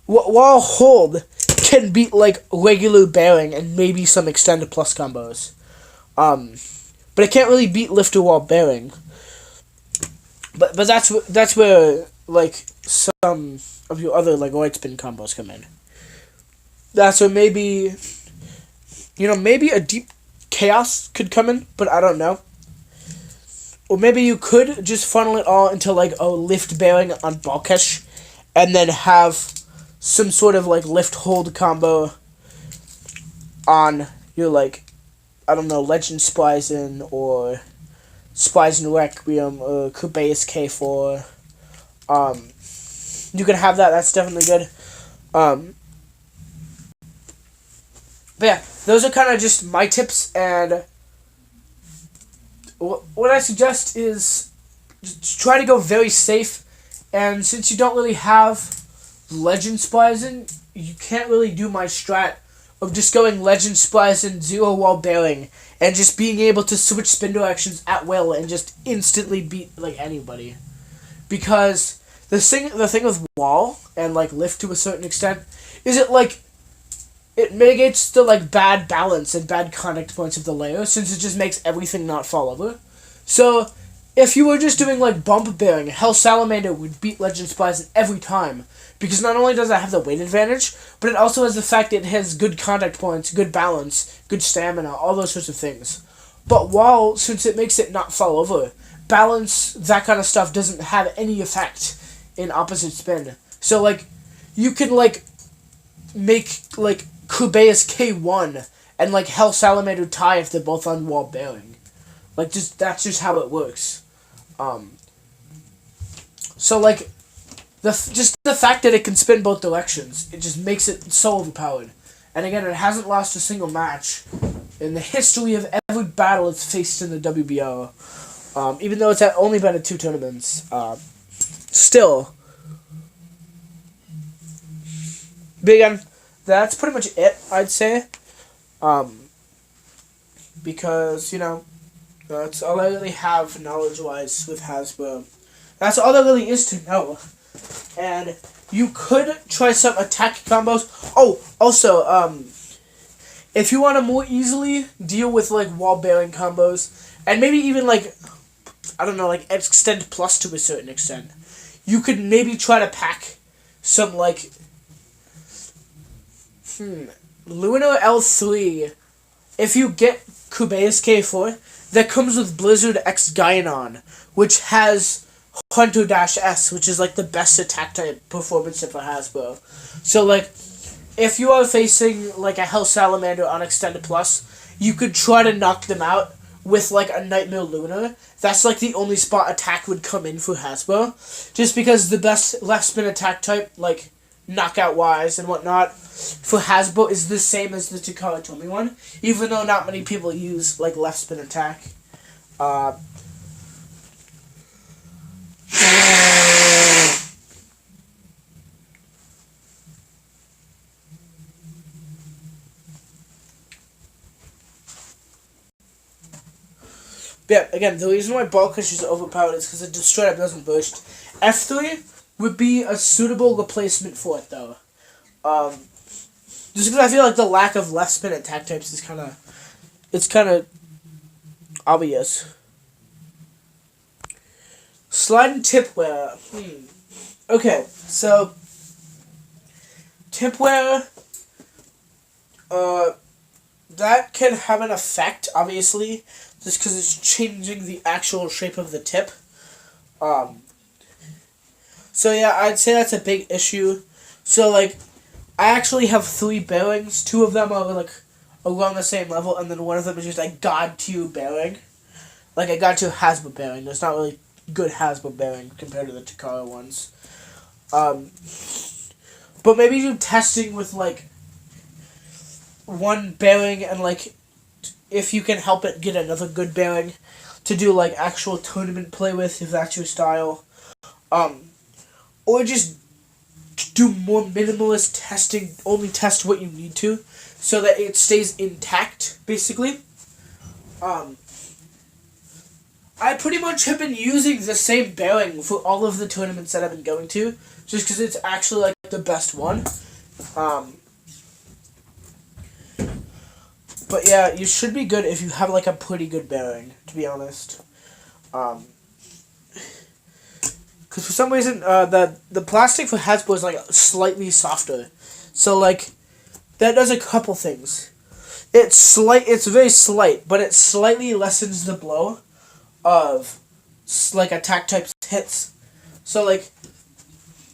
wall hold can beat like regular bearing and maybe some Extend Plus combos. But it can't really beat lifter wall bearing. But that's where like some of your other like right spin combos come in. That's where maybe a deep chaos could come in, but I don't know. Or maybe you could just funnel it all into like a lift bearing on ball catch, and then have some sort of like lift hold combo on your like, I don't know, Legend Spryzen or Spryzen Requiem or Kube's K4. You can have that. That's definitely good. But yeah, those are kind of just my tips, and what I suggest is just try to go very safe. And since you don't really have Legend Spryzen, you can't really do my strat of just going Legend Spryzen, zero wall bearing, and just being able to switch spin directions at will and just instantly beat like anybody. Because the thing with wall and like lift to a certain extent is it mitigates the like bad balance and bad contact points of the layer, since it just makes everything not fall over. So if you were just doing like bump bearing, Hell Salamander would beat Legend Spryzen every time, because not only does it have the weight advantage, but it also has the fact that it has good contact points, good balance, good stamina, all those sorts of things. But wall, since it makes it not fall over, balance, that kind of stuff doesn't have any effect in opposite spin. So like, you can like make like Kube's K1 and like Hell Salamander tie if they're both on wall bearing. Like, that's just how it works. So like, the fact that it can spin both directions, it just makes it so overpowered. And again, it hasn't lost a single match in the history of every battle it's faced in the WBO. Even though it's only been at 2 tournaments. Still. But again, that's pretty much it, I'd say. Because, that's all I really have knowledge-wise with Hasbro. That's all there really is to know. And you could try some attack combos. Oh, also, if you want to more easily deal with, like, wall-bearing combos, and maybe even, like, I don't know, like, Extend Plus to a certain extent, you could maybe try to pack some, like, Lunar L3. If you get Kube's K4, that comes with Blizzard X Gaianon, which has Hunter-S, which is like the best attack type performance tip for Hasbro. So like, if you are facing like a Hell Salamander on Extended Plus, you could try to knock them out with like a Nightmare Lunar. That's like the only spot attack would come in for Hasbro, just because the best left spin attack type, like knockout wise and whatnot, for Hasbro is the same as the Takara Tomy one, even though not many people use like left spin attack. Yeah, again, the reason why Ball Crush is overpowered is because it just straight up doesn't burst. F3 would be a suitable replacement for it, though. Just because I feel like the lack of left spin attack types is kind of obvious. Slide and tipware. Okay, so tipware, that can have an effect, obviously, just because it's changing the actual shape of the tip. So yeah, I'd say that's a big issue. So like, I actually have 3 bearings. 2 of them are like along the same level, and then one of them is just a God tier bearing. Like a God tier Hasbro bearing. There's not really good Hasbro bearing compared to the Takara ones. But maybe do testing with like one bearing and like if you can help it get another good bearing to do like actual tournament play with if that's your style. Or just do more minimalist testing, only test what you need to so that it stays intact basically. I pretty much have been using the same bearing for all of the tournaments that I've been going to, just because it's actually like the best one. But yeah, you should be good if you have like a pretty good bearing, to be honest. Because for some reason, the plastic for Hasbro is like slightly softer, so like that does a couple things. It's very slight, but it slightly lessens the blow of like attack type hits. So like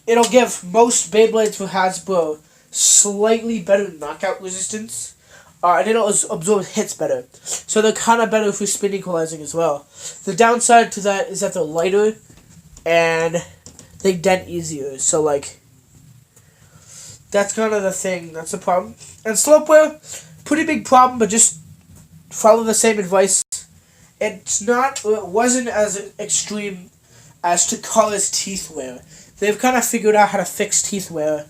it'll give most Beyblades for Hasbro slightly better knockout resistance, and it'll absorb hits better. So they're kind of better for spin equalizing as well. The downside to that is that they're lighter and they dent easier. So like that's kind of the thing. That's the problem. And slopeware, pretty big problem, but just follow the same advice. It wasn't as extreme as Takara's teeth wear. They've kind of figured out how to fix teeth wear.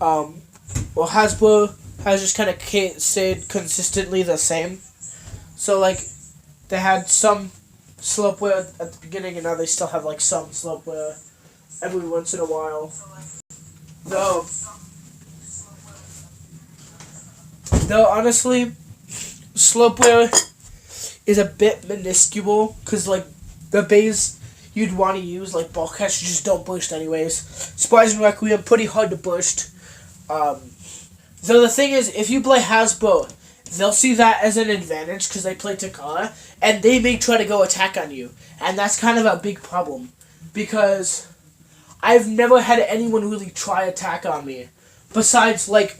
Well, Hasbro has just kind of stayed consistently the same. So, like, they had some slope wear at the beginning, and now they still have, like, some slope wear every once in a while. Though honestly, slope wear is a bit minuscule, because, like, the base you'd want to use, like, ball catch, just don't burst anyways. Surprise and Requiem, pretty hard to burst. So the thing is, if you play Hasbro, they'll see that as an advantage, because they play Takara, and they may try to go attack on you. And that's kind of a big problem, because I've never had anyone really try attack on me. Besides, like,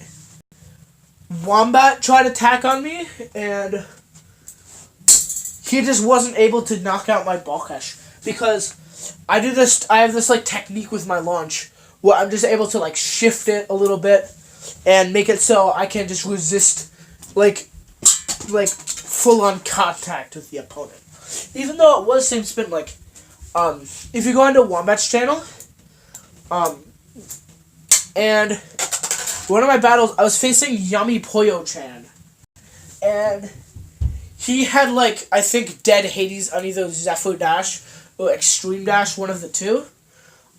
Wombat tried attack on me, and he just wasn't able to knock out my ball catch, because I have this like technique with my launch where I'm just able to like shift it a little bit and make it so I can just resist like full on contact with the opponent. Even though it was same spin, like if you go onto Wombat's channel, and one of my battles I was facing Yummy Poyo Chan, and he had, like, I think Dead Hades on either Zephyr Dash or Extreme Dash, one of the two.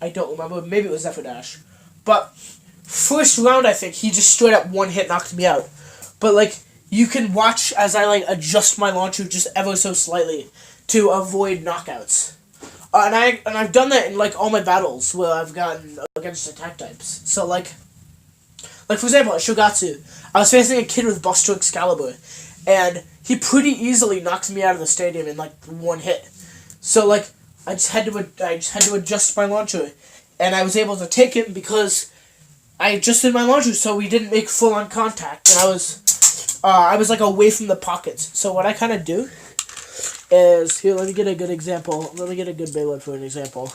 I don't remember. Maybe it was Zephyr Dash. But first round, I think, he just straight up one hit knocked me out. But, like, you can watch as I, like, adjust my launcher just ever so slightly to avoid knockouts. And I've done that in, like, all my battles where I've gotten against attack types. So, like for example, at Shogatsu, I was facing a kid with Buster Excalibur, and he pretty easily knocks me out of the stadium in, like, one hit. So, like, I just had to adjust my launcher, and I was able to take him because I adjusted my launcher so we didn't make full-on contact, and I was like, away from the pockets. So what I kind of do is, here, let me get a good example. Let me get a good Beyblade for an example.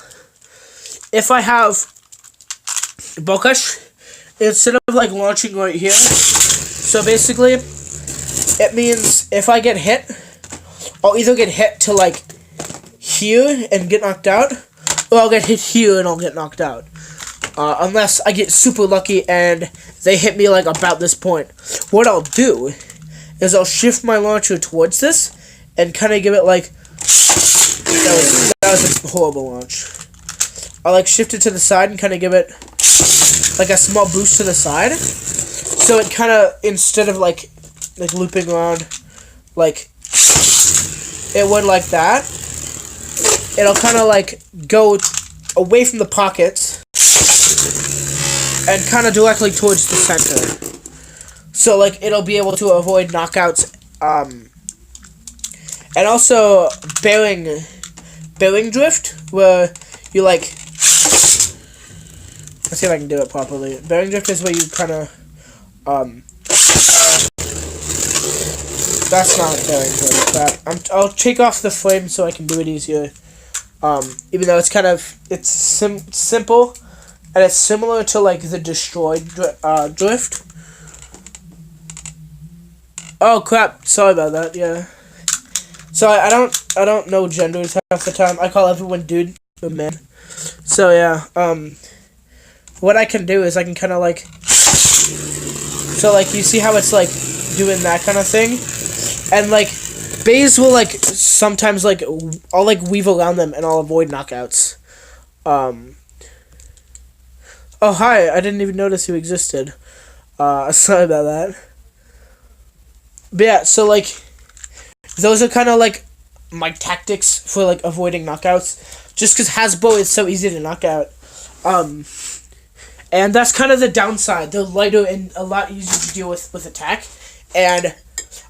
If I have Bokash, instead of, like, launching right here, so basically, it means if I get hit, I'll either get hit to, like, here and get knocked out, or I'll get hit here and I'll get knocked out. Unless I get super lucky and they hit me, like, about this point. What I'll do is I'll shift my launcher towards this and kind of give it, like, that was a horrible launch. I'll, like, shift it to the side and kind of give it, like, a small boost to the side. So it kind of, instead of, like looping around, like, it would like that, it'll kind of, like, go away from the pockets and kind of directly towards the center. So, like, it'll be able to avoid knockouts, and also bearing drift, where you, like, let's see if I can do it properly. Bearing drift is where you kind of, That's not very good, but I'll take off the flame so I can do it easier. Even though it's simple, and it's similar to like the destroyed drift. Oh crap! Sorry about that. Yeah. Sorry, I don't know genders half the time. I call everyone dude or man. So yeah. What I can do is I can kind of like. So like you see how it's like doing that kind of thing, and like bays will like sometimes like I'll like weave around them and I'll avoid knockouts. Oh hi! I didn't even notice you existed. Sorry about that. But yeah, so like those are kind of like my tactics for like avoiding knockouts. Just because Hasbro is so easy to knock out. And that's kind of the downside. They're lighter and a lot easier to deal with attack. And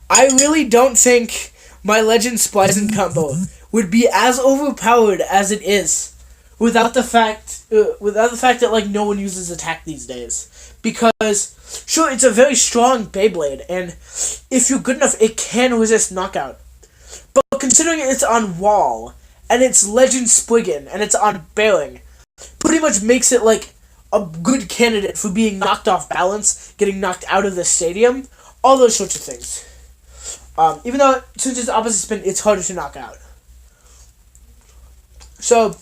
I really don't think my Legend Splicing combo would be as overpowered as it is without the fact that like no one uses attack these days. Because sure, it's a very strong Beyblade, and if you're good enough, it can resist knockout. But considering it's on wall and it's Legend Spriggin and it's on bearing, pretty much makes it like a good candidate for being knocked off balance, getting knocked out of the stadium, all those sorts of things. Even though, since it's opposite spin, it's harder to knock out. So,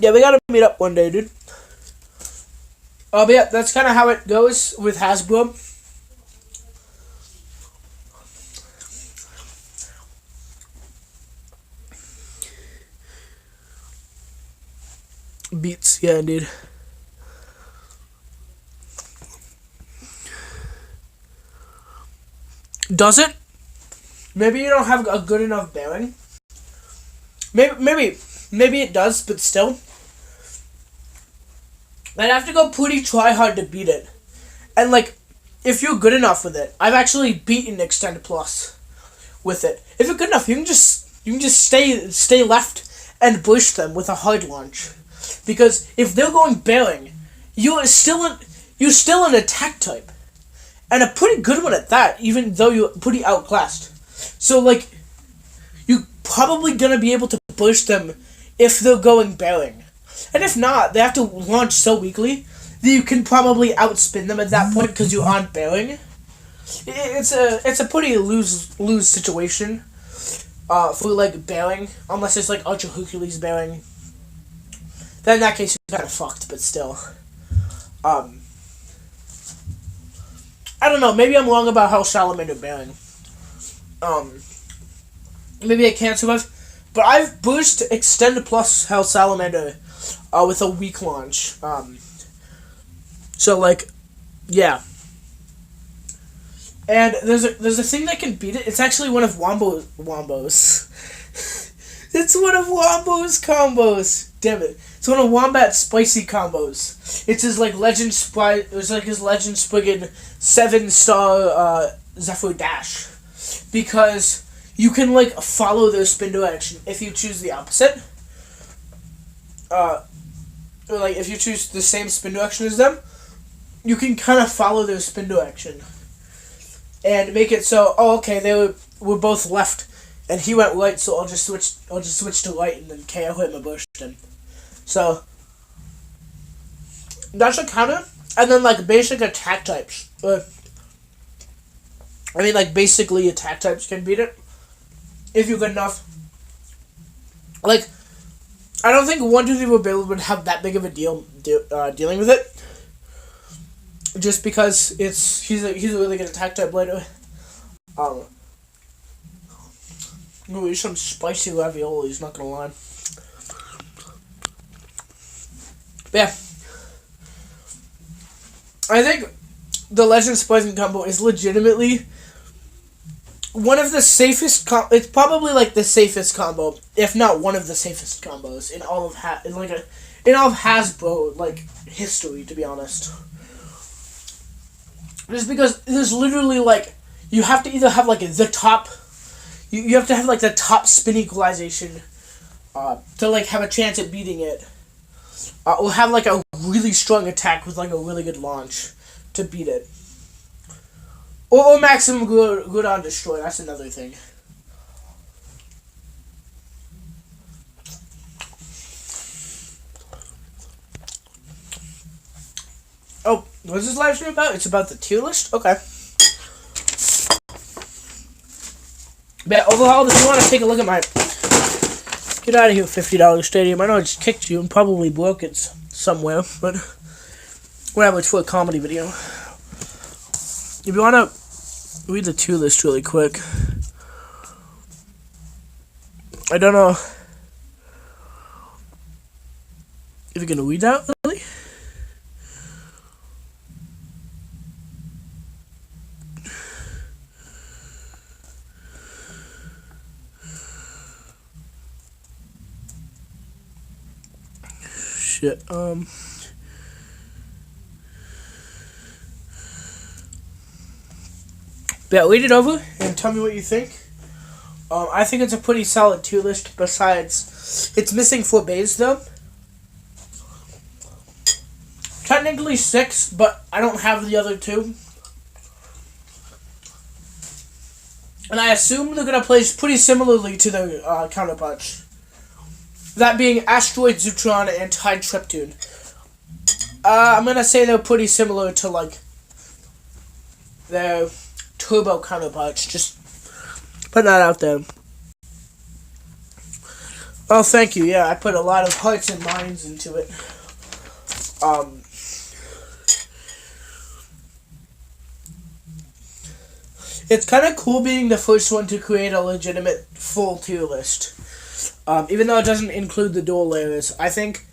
yeah, we gotta meet up one day, dude. But yeah, that's kind of how it goes with Hasbro. Beats, yeah, indeed. Does it? Maybe you don't have a good enough bearing. Maybe it does, but still. I'd have to go pretty try hard to beat it. And like, if you're good enough with it, I've actually beaten Extend Plus with it. If you're good enough, you can just stay left and push them with a hard launch. Because if they're going bearing, you're still an attack type, and a pretty good one at that. Even though you're pretty outclassed, so like you're probably gonna be able to push them if they're going bearing, and if not, they have to launch so weakly that you can probably outspin them at that point because you're on bearing. It's a pretty lose situation, for like bearing, unless it's like Ultra Hercules bearing. Then in that case, you're kind of fucked, but still. I don't know, maybe I'm wrong about how Salamander bearing. Maybe I can't survive. But I've burst Extend Plus Hell Salamander with a weak launch. So, like, yeah. And there's a thing that can beat it. It's actually one of Wombo's. It's one of Wombo's combos. Damn it. It's one of Wombat's spicy combos. It's his like Legend Sprite. It was like his Legend Spriggin 7-star Zephyr Dash, because you can like follow their spin direction if you choose the opposite. Or like if you choose the same spin direction as them, you can kind of follow their spin direction and make it so. Oh, okay, we're both left, and he went right, so I'll just switch to right and then KO him and burst him. So, that's a counter. And then, like, basic attack types. Like, basically attack types can beat it. If you're good enough. Like, I don't think 1, 2, 3, 4 Beyblade would have that big of a deal dealing with it. Just because he's a really good attack type later. Ooh, some spicy raviolis, not gonna lie. Yeah, I think the Legend Splicing combo is legitimately one of the safest. It's probably like the safest combo, if not one of the safest combos in all of Hasbro like history. To be honest, just because there's literally like you have to either have like the top, you have to have like the top spin equalization, to like have a chance at beating it. Or have like a really strong attack with like a really good launch to beat it. Or maximum good on destroy. That's another thing. Oh, what's this live stream about? It's about the tier list? Okay. But overall, if you want to take a look at my... Get out of here, $50 stadium. I know I just kicked you and probably broke it somewhere, but... Whatever, it's for a comedy video. If you want to read the tier list really quick... I don't know... If you're going to read that, really? Shit, Yeah, read it over and tell me what you think. I think it's a pretty solid tier list. Besides, it's missing 4 bays though. Technically 6, but I don't have the other 2. And I assume they're gonna place pretty similarly to their counterparts. That being Asteroid, Zutron, and Tide Treptune. I'm gonna say they're pretty similar to, like, their Turbo counterparts. Just put that out there. Oh, thank you. Yeah, I put a lot of hearts and minds into it. It's kind of cool being the first one to create a legitimate full tier list. Even though it doesn't include the dual layers, I think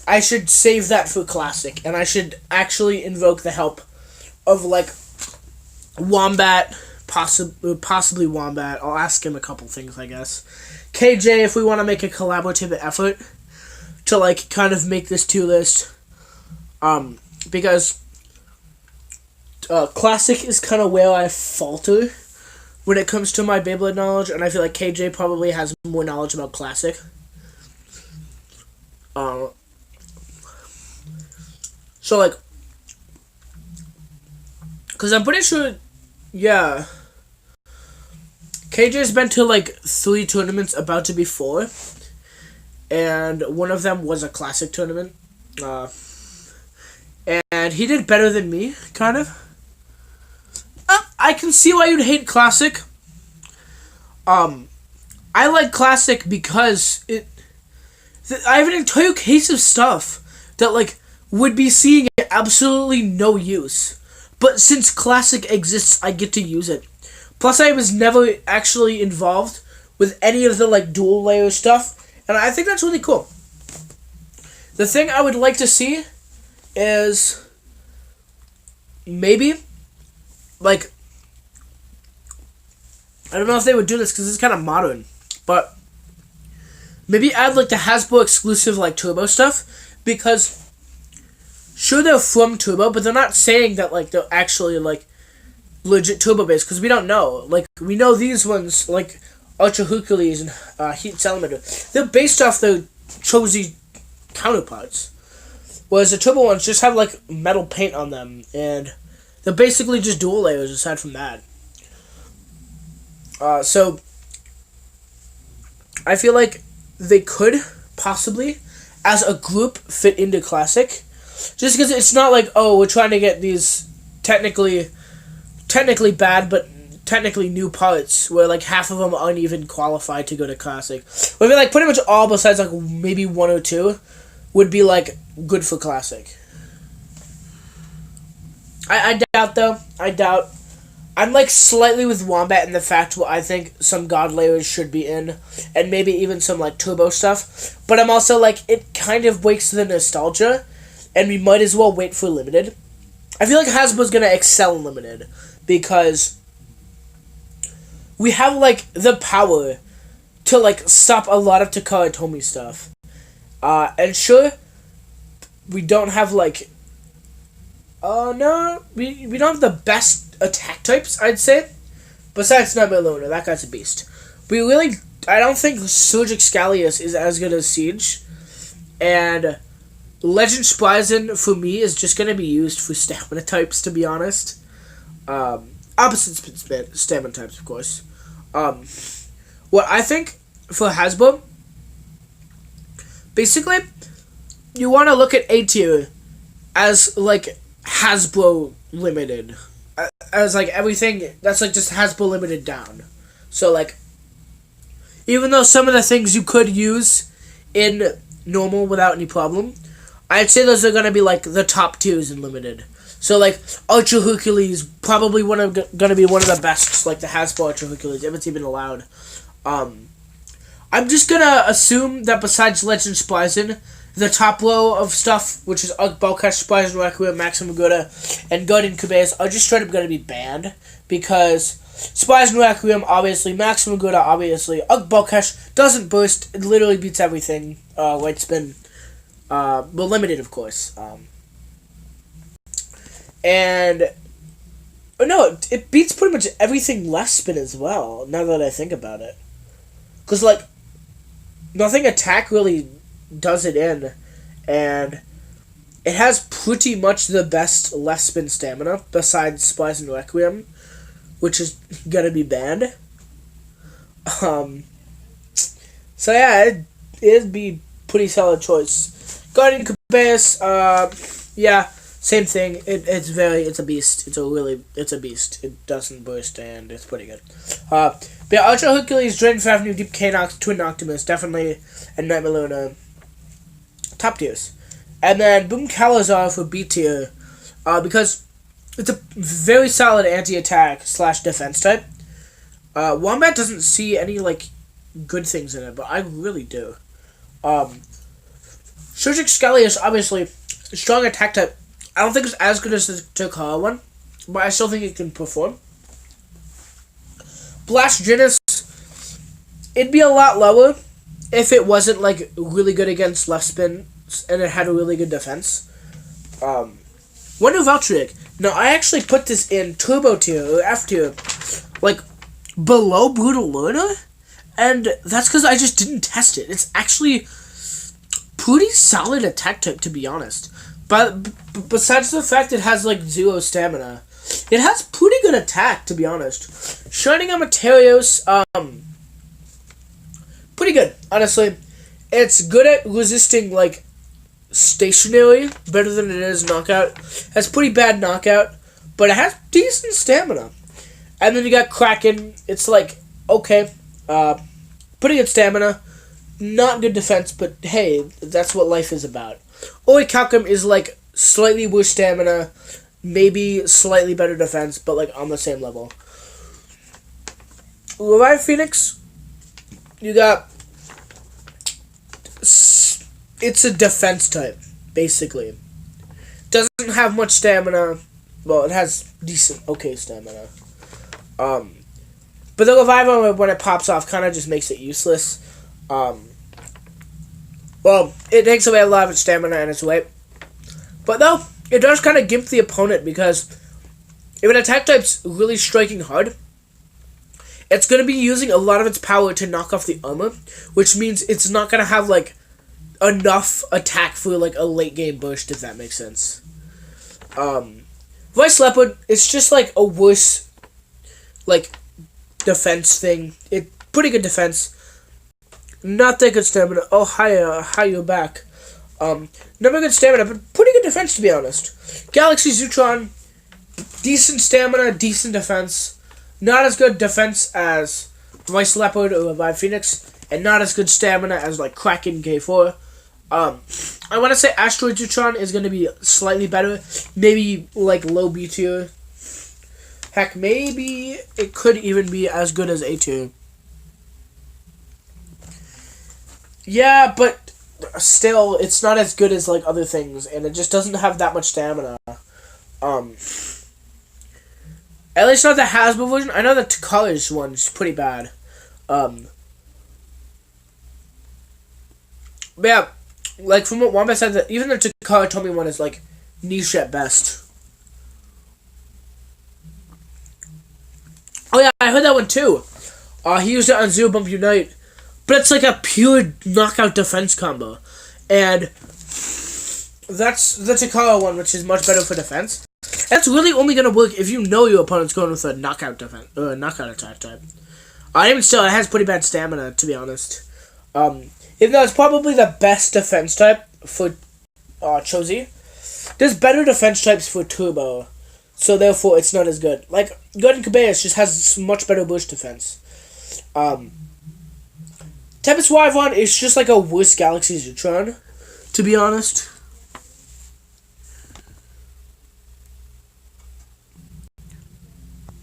I should save that for Classic, and I should actually invoke the help of, like, Wombat, possibly Wombat. I'll ask him a couple things, I guess. KJ, if we want to make a collaborative effort to, like, kind of make this tier list, because Classic is kind of where I falter when it comes to my Beyblade knowledge, and I feel like KJ probably has more knowledge about Classic. So, like, because I'm pretty sure, yeah, KJ's been to, like, 3 tournaments, about to be 4, and one of them was a Classic tournament, and he did better than me, kind of. I can see why you'd hate Classic. I like Classic because I have an entire case of stuff that, like, would be seeing absolutely no use. But since Classic exists, I get to use it. Plus, I was never actually involved with any of the, like, dual layer stuff, and I think that's really cool. The thing I would like to see is maybe, like, I don't know if they would do this because it's kind of modern, but maybe add, like, the Hasbro exclusive, like, Turbo stuff, because sure, they're from Turbo, but they're not saying that, like, they're actually, like, legit Turbo based, because we don't know. Like, we know these ones, like Ultra Hercules and Heat Salamander, they're based off their Chosy counterparts, whereas the Turbo ones just have, like, metal paint on them, and they're basically just dual layers aside from that. So, I feel like they could possibly, as a group, fit into Classic. Just because it's not like, oh, we're trying to get these technically bad, but technically new parts, where, like, half of them aren't even qualified to go to Classic. But I feel like pretty much all besides, like, maybe 1 or 2 would be, like, good for Classic. I doubt, though. I doubt. I'm, like, slightly with Wombat in the fact where I think some God layers should be in, and maybe even some, like, Turbo stuff. But I'm also, like, it kind of wakes the nostalgia, and we might as well wait for Limited. I feel like Hasbro's gonna excel in Limited, because we have, like, the power to, like, stop a lot of Takara Tomy stuff. And sure, we don't have, like, no, we don't have the best attack types, I'd say. Besides Nightmare Luna, that guy's a beast. I don't think Surge Excalius is as good as Siege. And Legend Spryzen for me is just gonna be used for stamina types, to be honest. Opposite stamina types, of course. What I think for Hasbro, basically, you want to look at A tier as like Hasbro limited, as like everything that's like just Hasbro limited down. So like, even though some of the things you could use in normal without any problem, I'd say those are gonna be like the top tiers in limited. So like Ultra Hercules, probably gonna be one of the best, like the Hasbro Ultra Hercules, if it's even allowed. I'm just gonna assume that besides Legend Spryzen, the top row of stuff, which is Ugg, Bellcash, Spryzen, Requiem, Maximum Gouda, and Guardian Kube's, are just straight up gonna be banned, because Spryzen, Requiem, obviously, Maximum Gouda, obviously, Ugg, Bellcash doesn't burst, it literally beats everything, White Spin, but limited, of course, and, no, it beats pretty much everything less spin as well, now that I think about it. Because, like, nothing attack really does it in, and it has pretty much the best less spin stamina, besides Spryzen and Requiem, which is gonna be banned. So yeah, it'd be pretty solid choice. Guardian Kube's, yeah, same thing. It's a beast. It's a beast. It doesn't burst, and it's pretty good. But yeah, Ultra Hercules, Drain Fafnir, Deep K-Nox, Twin Optimus, definitely, and Night Luna, top tiers. And then Boom Calazar for B tier, because it's a very solid anti-attack / defense type. Wombat doesn't see any, like, good things in it, but I really do. Surgic Skelly is obviously a strong attack type. I don't think it's as good as the Takara one, but I still think it can perform. Blast Genus, it'd be a lot lower if it wasn't, like, really good against left spin and it had a really good defense. Wonder Valtryek. Now, I actually put this in Turbo tier, or F tier, like, below Brutal Learner, and that's because I just didn't test it. It's actually pretty solid attack type, to be honest. But besides the fact it has, like, 0 stamina, it has pretty good attack, to be honest. Shining Amaterios, pretty good, honestly. It's good at resisting, like, stationary, better than it is knockout. Has pretty bad knockout, but it has decent stamina. And then you got Kraken. It's like, okay, pretty good stamina, not good defense, but hey, that's what life is about. Orichalcum is like slightly worse stamina, maybe slightly better defense, but like on the same level. Revive Phoenix, you got, it's a defense type, basically. Doesn't have much stamina. Well, it has decent, okay stamina. But the Revival, when it pops off, kind of just makes it useless. Well, it takes away a lot of its stamina and its weight. But though, it does kind of gimp the opponent, because if an attack type's really striking hard, it's going to be using a lot of its power to knock off the armor, which means it's not going to have, like, enough attack for, like, a late game burst, if that makes sense. Vice Leopard, it's just, like, a worse, like, defense thing. Pretty good defense. Not that good stamina. Oh, hi, you're back. Never good stamina, but pretty good defense, to be honest. Galaxy Zutron, decent stamina, decent defense. Not as good defense as Vice Leopard or Revive Phoenix, and not as good stamina as, like, Kraken K4. I want to say Asteroid Zutron is going to be slightly better. Maybe, like, low B tier. Heck, maybe it could even be as good as A tier. Yeah, but still, it's not as good as, like, other things, and it just doesn't have that much stamina. At least not the Hasbro version. I know the Takara's one's pretty bad. But yeah, like, from what Wombat said, that even the Takara Tomy one is, like, niche at best. Oh yeah, I heard that one too. He used it on Zero Bump Unite. But it's like a pure knockout defense combo. And That's the Takara one, which is much better for defense. That's really only gonna work if you know your opponent's going with a knockout defense or a knockout attack type. Even still, it has pretty bad stamina, to be honest. Even though it's probably the best defense type for Chozi, there's better defense types for Turbo, so therefore it's not as good. Like Golden Kubeus just has much better bush defense. Tempest Wyvern is just like a worse Galaxy Zutron, to be honest.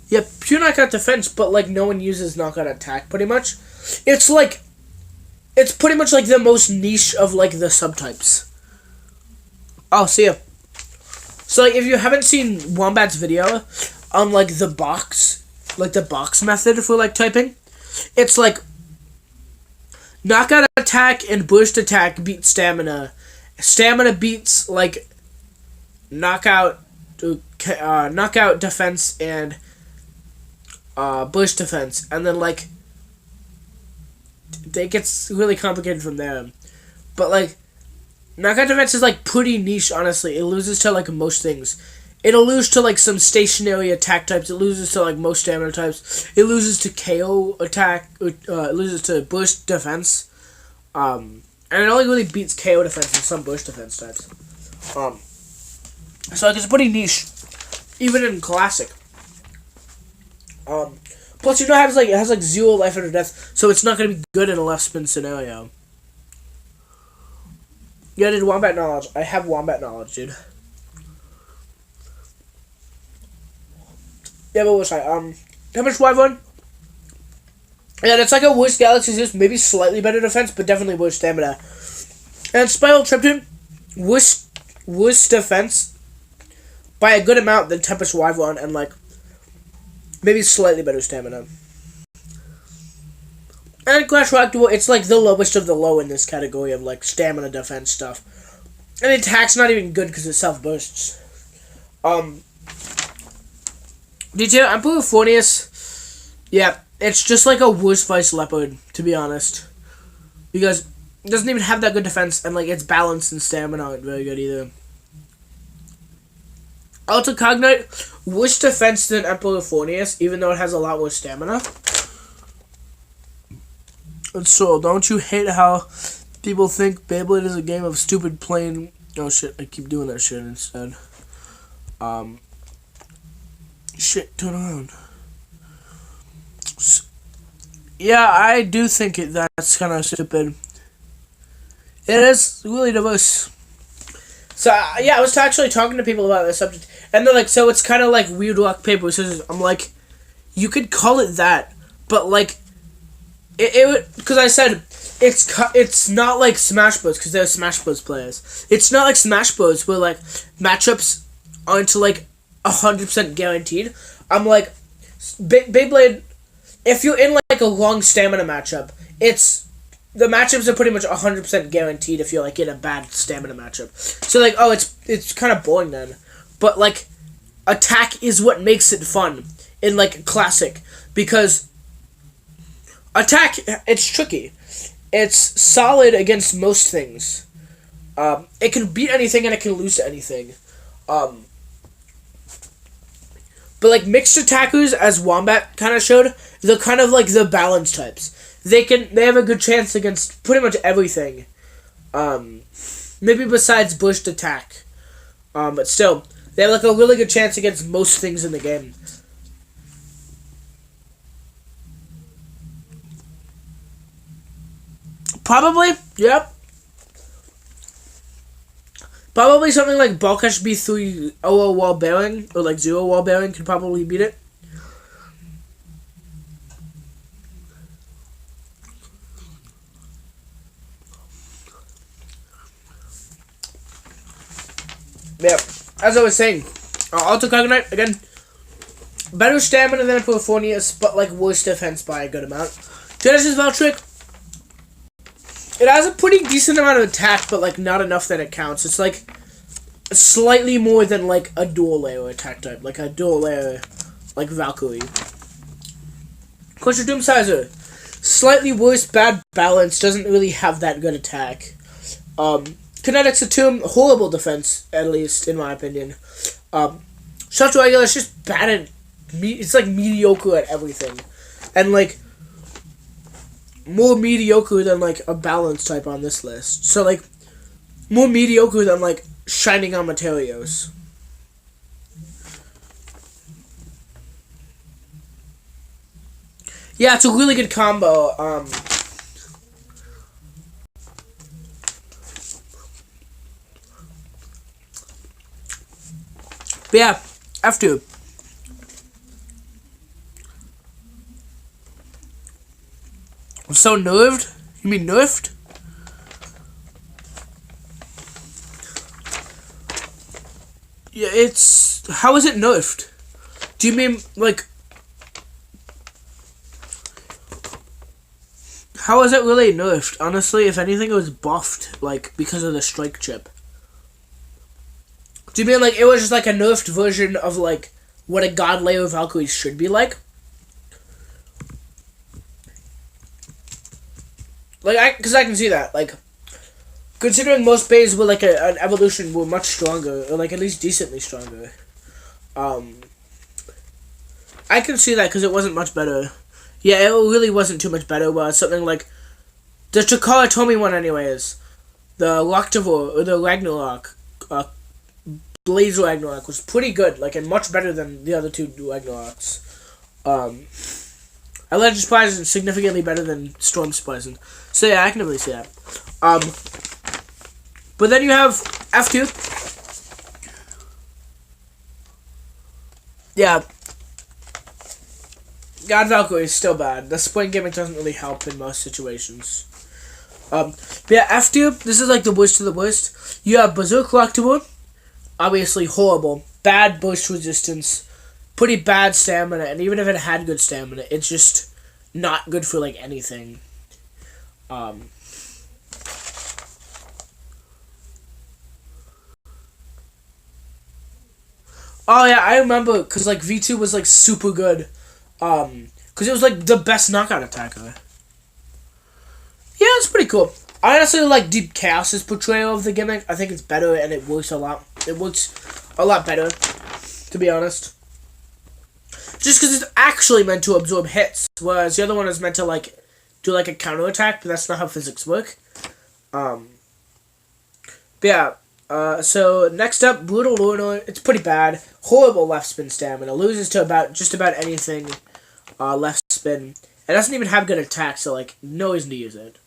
Yeah, pure knockout defense, but like no one uses knockout attack pretty much. It's pretty much like the most niche of like the subtypes. Oh, see ya. So like if you haven't seen Wombat's video on like the box method for like typing, it's like knockout attack and burst attack beat stamina. Stamina beats like knockout defense and burst defense, and then like it gets really complicated from there. But like knockout defense is like pretty niche, honestly. It loses to like most things. It'll lose to like some stationary attack types. It loses to like most stamina types. It loses to KO attack. It loses to burst defense. And it only really beats KO defense and some burst defense types. So like it's pretty niche, even in classic. Plus you know it has like 0 life under death, so it's not gonna be good in a left spin scenario. Yeah, I did Wombat knowledge. I have Wombat knowledge, dude. Yeah, what was I? Tempest Wyvern. Yeah, that's like a worse Galaxy Zeus, maybe slightly better defense, but definitely worse stamina. And Spiral Triptune, worse defense by a good amount than Tempest Wyvern, and like maybe slightly better stamina. And Clash Reactable, it's like the lowest of the low in this category of like stamina defense stuff. And attack's not even good because it self bursts. Detail Emperor Fornius, yeah, it's just like a worse Vice Leopard, to be honest. Because it doesn't even have that good defense, and like its balance and stamina aren't very good either. Ultra Cognite, worse defense than Emperor Fornius, even though it has a lot more stamina. And so, don't you hate how people think Beyblade is a game of stupid plain... Oh shit, I keep doing that shit instead. Shit, turn around. Yeah, I do think that's kind of stupid. It is really diverse. So, yeah, I was actually talking to people about this subject, and they're like, so it's kind of like weird rock, paper, scissors. I'm like, you could call it that, but like, because I said, it's not like Smash Bros, because they're Smash Bros players. It's not like Smash Bros, where like, matchups aren't like 100% guaranteed. I'm like, Beyblade, if you're in like a long stamina matchup, the matchups are pretty much 100% guaranteed if you're like in a bad stamina matchup. So like, oh, it's kind of boring then. But like, attack is what makes it fun in like classic, because attack, it's tricky. It's solid against most things. It can beat anything and it can lose to anything. But like mixed attackers, as Wombat kind of showed, they're kind of like the balance types. They have a good chance against pretty much everything. Maybe besides burst attack. But still, they have like a really good chance against most things in the game. Probably, yep. Probably something like Balkash B3 OO wall bearing, or like 0 wall bearing could probably beat it. Yeah, as I was saying, Ultra Cognite, again, better stamina than Emperor Fornius, but like worse defense by a good amount. Genesis Valtryek, it has a pretty decent amount of attack, but like not enough that it counts. It's like slightly more than like a dual layer attack type, like a dual layer like Valkyrie. Culture Doomsizer, slightly worse, bad balance, doesn't really have that good attack. Kinetics Attuned, horrible defense, at least, in my opinion. Shot to regular is just bad at... It's, like, mediocre at everything. And, like, more mediocre than, like, a balance type on this list. So, like, more mediocre than, like, Shining on Materials. Yeah, it's a really good combo. But yeah, F2. I'm so nerved. You mean nerfed? Yeah, it's... How is it nerfed? Do you mean, like... How is it really nerfed? Honestly, if anything, it was buffed, like, because of the strike chip. Do you mean, like, it was just, like, a nerfed version of, like, what a God Layer Valkyrie should be like? Like, because I can see that, like, considering most bays were, like, an evolution were much stronger, or, like, at least decently stronger. I can see that because it wasn't much better. Yeah, it really wasn't too much better, but something like, the Chikara Tomy one anyways, the Loktavor, or the Ragnarok, Blaze Ragnarok was pretty good, like, and much better than the other two Ragnaroks. Alleged Spies is significantly better than Storm Spies. So yeah, I can really see that. But then you have F2. Yeah. God Valkyrie is still bad. The spring gimmick doesn't really help in most situations. But yeah, F2, this is like the worst of the worst. You have Berserk Loktavor. Obviously horrible. Bad burst resistance. Pretty bad stamina. And even if it had good stamina, it's just not good for, like, anything. Oh, yeah, I remember, because, like, V2 was, like, super good. Because it was, like, the best knockout attacker. Yeah, it's pretty cool. I honestly like Deep Chaos's portrayal of the gimmick. I think it's better and it works a lot. It works a lot better, to be honest. Just because it's actually meant to absorb hits, whereas the other one is meant to, like, do, like, a counterattack, but that's not how physics work. But yeah, so next up, Brutal Lornor. It's pretty bad. Horrible left spin stamina. Loses to just about anything left spin. It doesn't even have good attack, so, like, no reason to use it.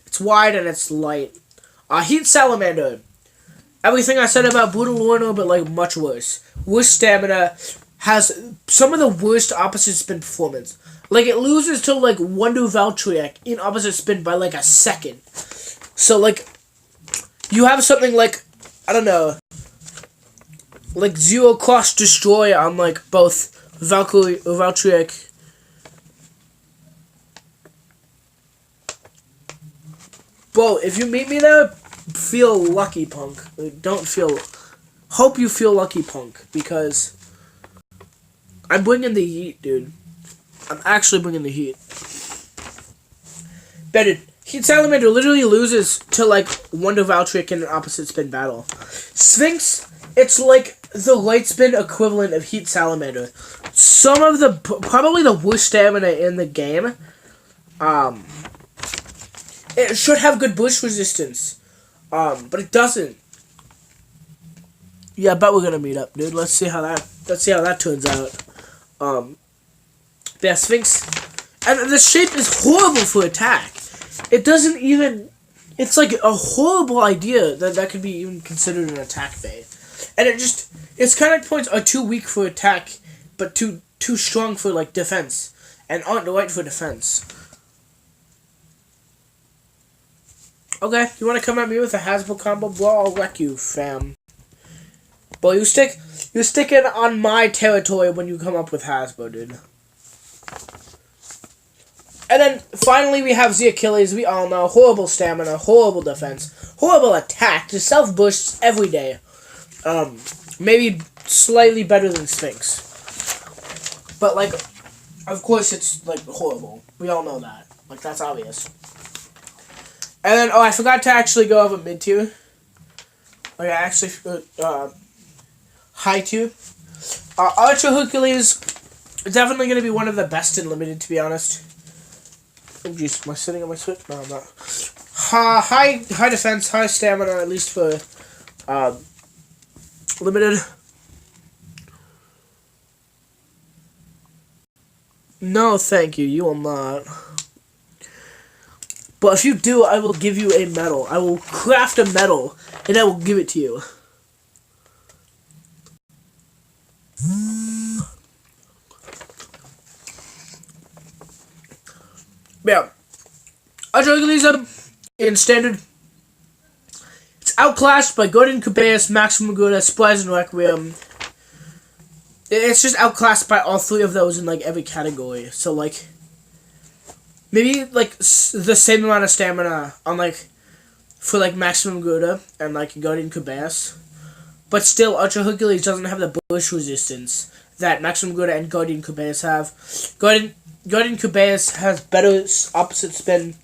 It's wide and it's light. Heat Salamander. Everything I said about Brutal Lornor, but, like, much worse. Worse stamina. Has some of the worst opposite spin performance. Like, it loses to, like, Wonder Valkyrie in opposite spin by, like, a second. So, like, you have something like, I don't know, like, Zero Cross Destroy on, like, both Valkyrie or Valkyrie. Bro, if you meet me there, feel lucky, punk. Don't feel... Hope you feel lucky, punk, because... I'm bringing the heat, dude. I'm actually bringing the heat. Betted. Heat Salamander literally loses to, like, Wonder Valkyrie in an opposite spin battle. Sphinx, it's like the light spin equivalent of Heat Salamander. Some of the, probably the worst stamina in the game. It should have good burst resistance. But it doesn't. Yeah, I bet we're gonna meet up, dude. Let's see how that turns out. Yeah, Sphinx. And the shape is horrible for attack. It doesn't even... It's like a horrible idea that could be even considered an attack bait. And it just... Its counter points are too weak for attack, but too strong for, like, defense. And aren't right for defense. Okay, you wanna come at me with a Hasbro combo? Bro, I'll wreck you, fam. But you're sticking on my territory when you come up with Hasbro, dude. And then, finally, we have the Achilles. We all know. Horrible stamina, horrible defense, horrible attack. Just self-bursts every day. Maybe slightly better than Sphinx. But, like, of course it's, like, horrible. We all know that. Like, that's obvious. And then, oh, I forgot to actually go over mid-tier. like actually high tier. Ultra Hercules is definitely going to be one of the best in limited, to be honest. Oh jeez, am I sitting on my switch? No, I'm not. High defense, high stamina, at least for limited. No, thank you. You will not. But if you do, I will give you a medal. I will craft a medal, and I will give it to you. Yeah. Ultra Hercules in standard. It's outclassed by Golden Kubeus, Maximum Gouda, Splice, and Requiem. It's just outclassed by all three of those in like every category. So like, maybe like the same amount of stamina on like for like Maximum Gouda and like Golden Kubeus, but still Ultra Hercules doesn't have the burst resistance that Maximum Gouda and Golden Kubeus have. Golden Kubeus has better opposite spin.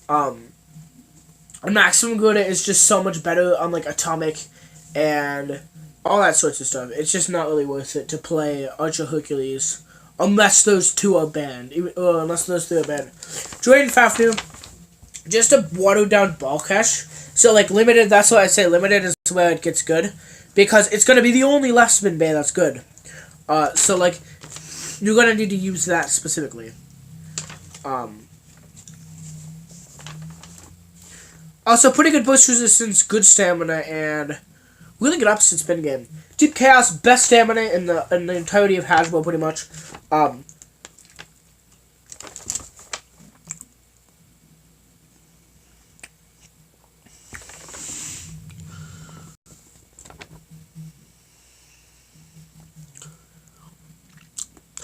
And Maximum Gouda is just so much better on like Atomic and all that sorts of stuff. It's just not really worth it to play Ultra Hercules unless those two are banned. Or unless those three are banned. Drain Fafnir, just a watered down ball cash. So like limited, that's why I say limited is where it gets good. Because it's gonna be the only left spin ban that's good. So like you're gonna need to use that specifically. Also, pretty good burst resistance, good stamina, and really good opposite spin game. Deep Chaos, best stamina in the entirety of Hasbro, pretty much.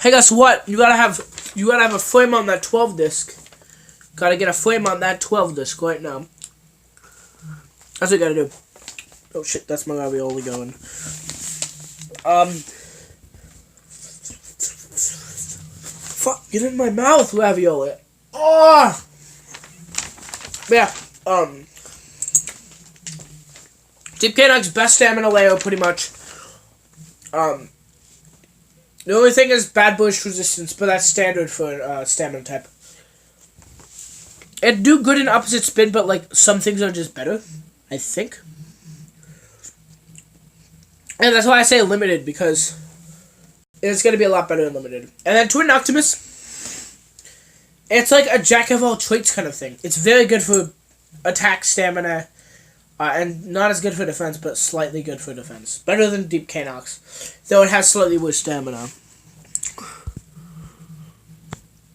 Hey, guess what? You gotta have a frame on that 12 disc. Gotta get a frame on that 12 disc right now. That's what you gotta do. Oh shit, that's my ravioli going. Fuck, get in my mouth, ravioli. Oh! Yeah, Deep K-Nug's best stamina layer, pretty much. The only thing is bad burst resistance, but that's standard for stamina type. It'd do good in opposite spin, but like some things are just better, I think. And that's why I say limited, because it's going to be a lot better than limited. And then Twin Optimus, it's like a jack of all traits kind of thing. It's very good for attack, stamina, and not as good for defense, but slightly good for defense. Better than Deep K-Nox, though it has slightly worse stamina.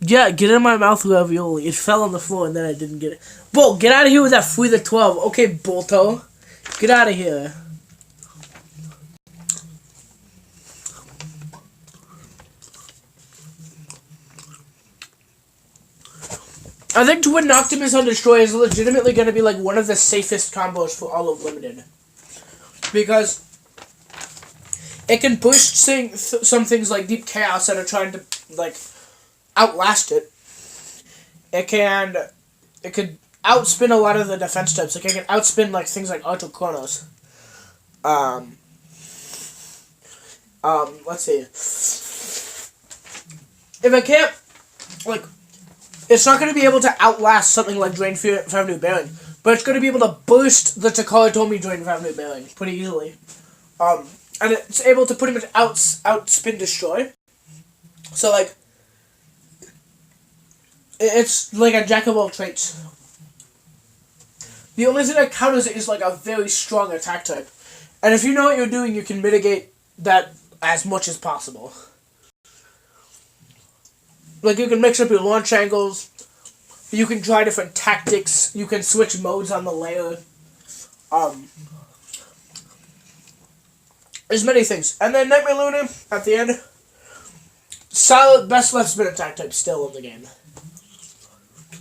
Yeah, get in my mouth, ravioli. It fell on the floor and then I didn't get it. Bull, get out of here with that free the 12. Okay, Bolto. Get out of here. I think Twin Optimus on Destroy is legitimately going to be like one of the safest combos for all of Limited. Because it can push some things like Deep Chaos that are trying to like outlast it. It could outspin a lot of the defense types. Like it can outspin like things like Auto Chronos. Let's see. If it can't, like, it's not going to be able to outlast something like Drain Revenue Bearing, but it's going to be able to burst the Takara Tomy Drain Revenue Bearing pretty easily. And it's able to pretty much outspin Destroy. So, like, it's like a jack of all traits. The only thing that counters it is like a very strong attack type. And if you know what you're doing, you can mitigate that as much as possible. Like, you can mix up your launch angles. You can try different tactics. You can switch modes on the layer. There's many things. And then Nightmare Luna, at the end. Solid, best left spin attack type still in the game.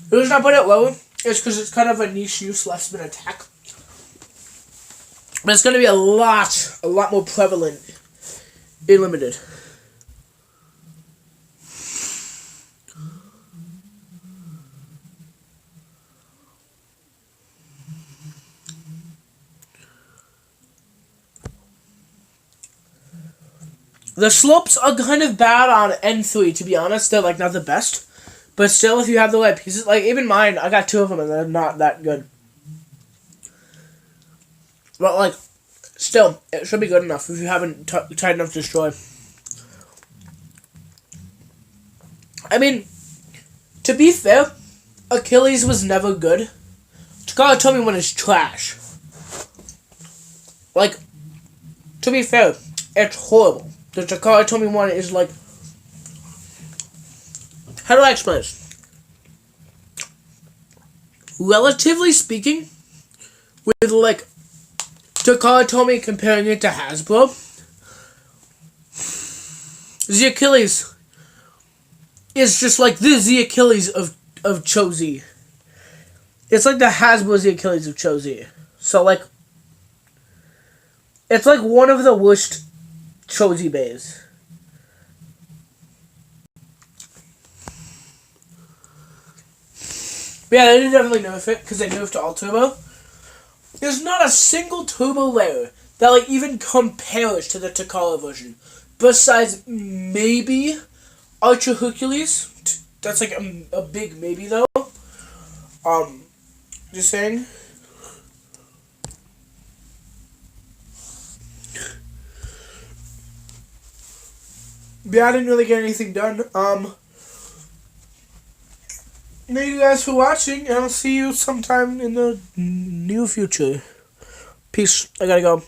The reason I put it lower is because it's kind of a niche use left spin attack. But it's going to be a lot more prevalent in Limited. The slopes are kind of bad on N3, to be honest. They're, like, not the best. But still, if you have the right pieces, like, even mine, I got 2 of them, and they're not that good. But, like, still, it should be good enough if you haven't tried enough to destroy. I mean, to be fair, Achilles was never good. Takara Tomy one is trash. Like, to be fair, it's horrible. The Takara Tomy one is like... How do I explain this? Relatively speaking, with like Takara Tomy comparing it to Hasbro, the Achilles is just like the Achilles of Cho-Z. It's like the Hasbro the Achilles of Cho-Z. So like, it's like one of the worst Cho-Z bays. But yeah, they did definitely nerf it because they nerfed all turbo. There's not a single turbo layer that like even compares to the Takara version, besides maybe Archer Hercules. That's like a big maybe though. Just saying. But yeah, I didn't really get anything done. Thank you guys for watching, and I'll see you sometime in the near future. Peace. I gotta go.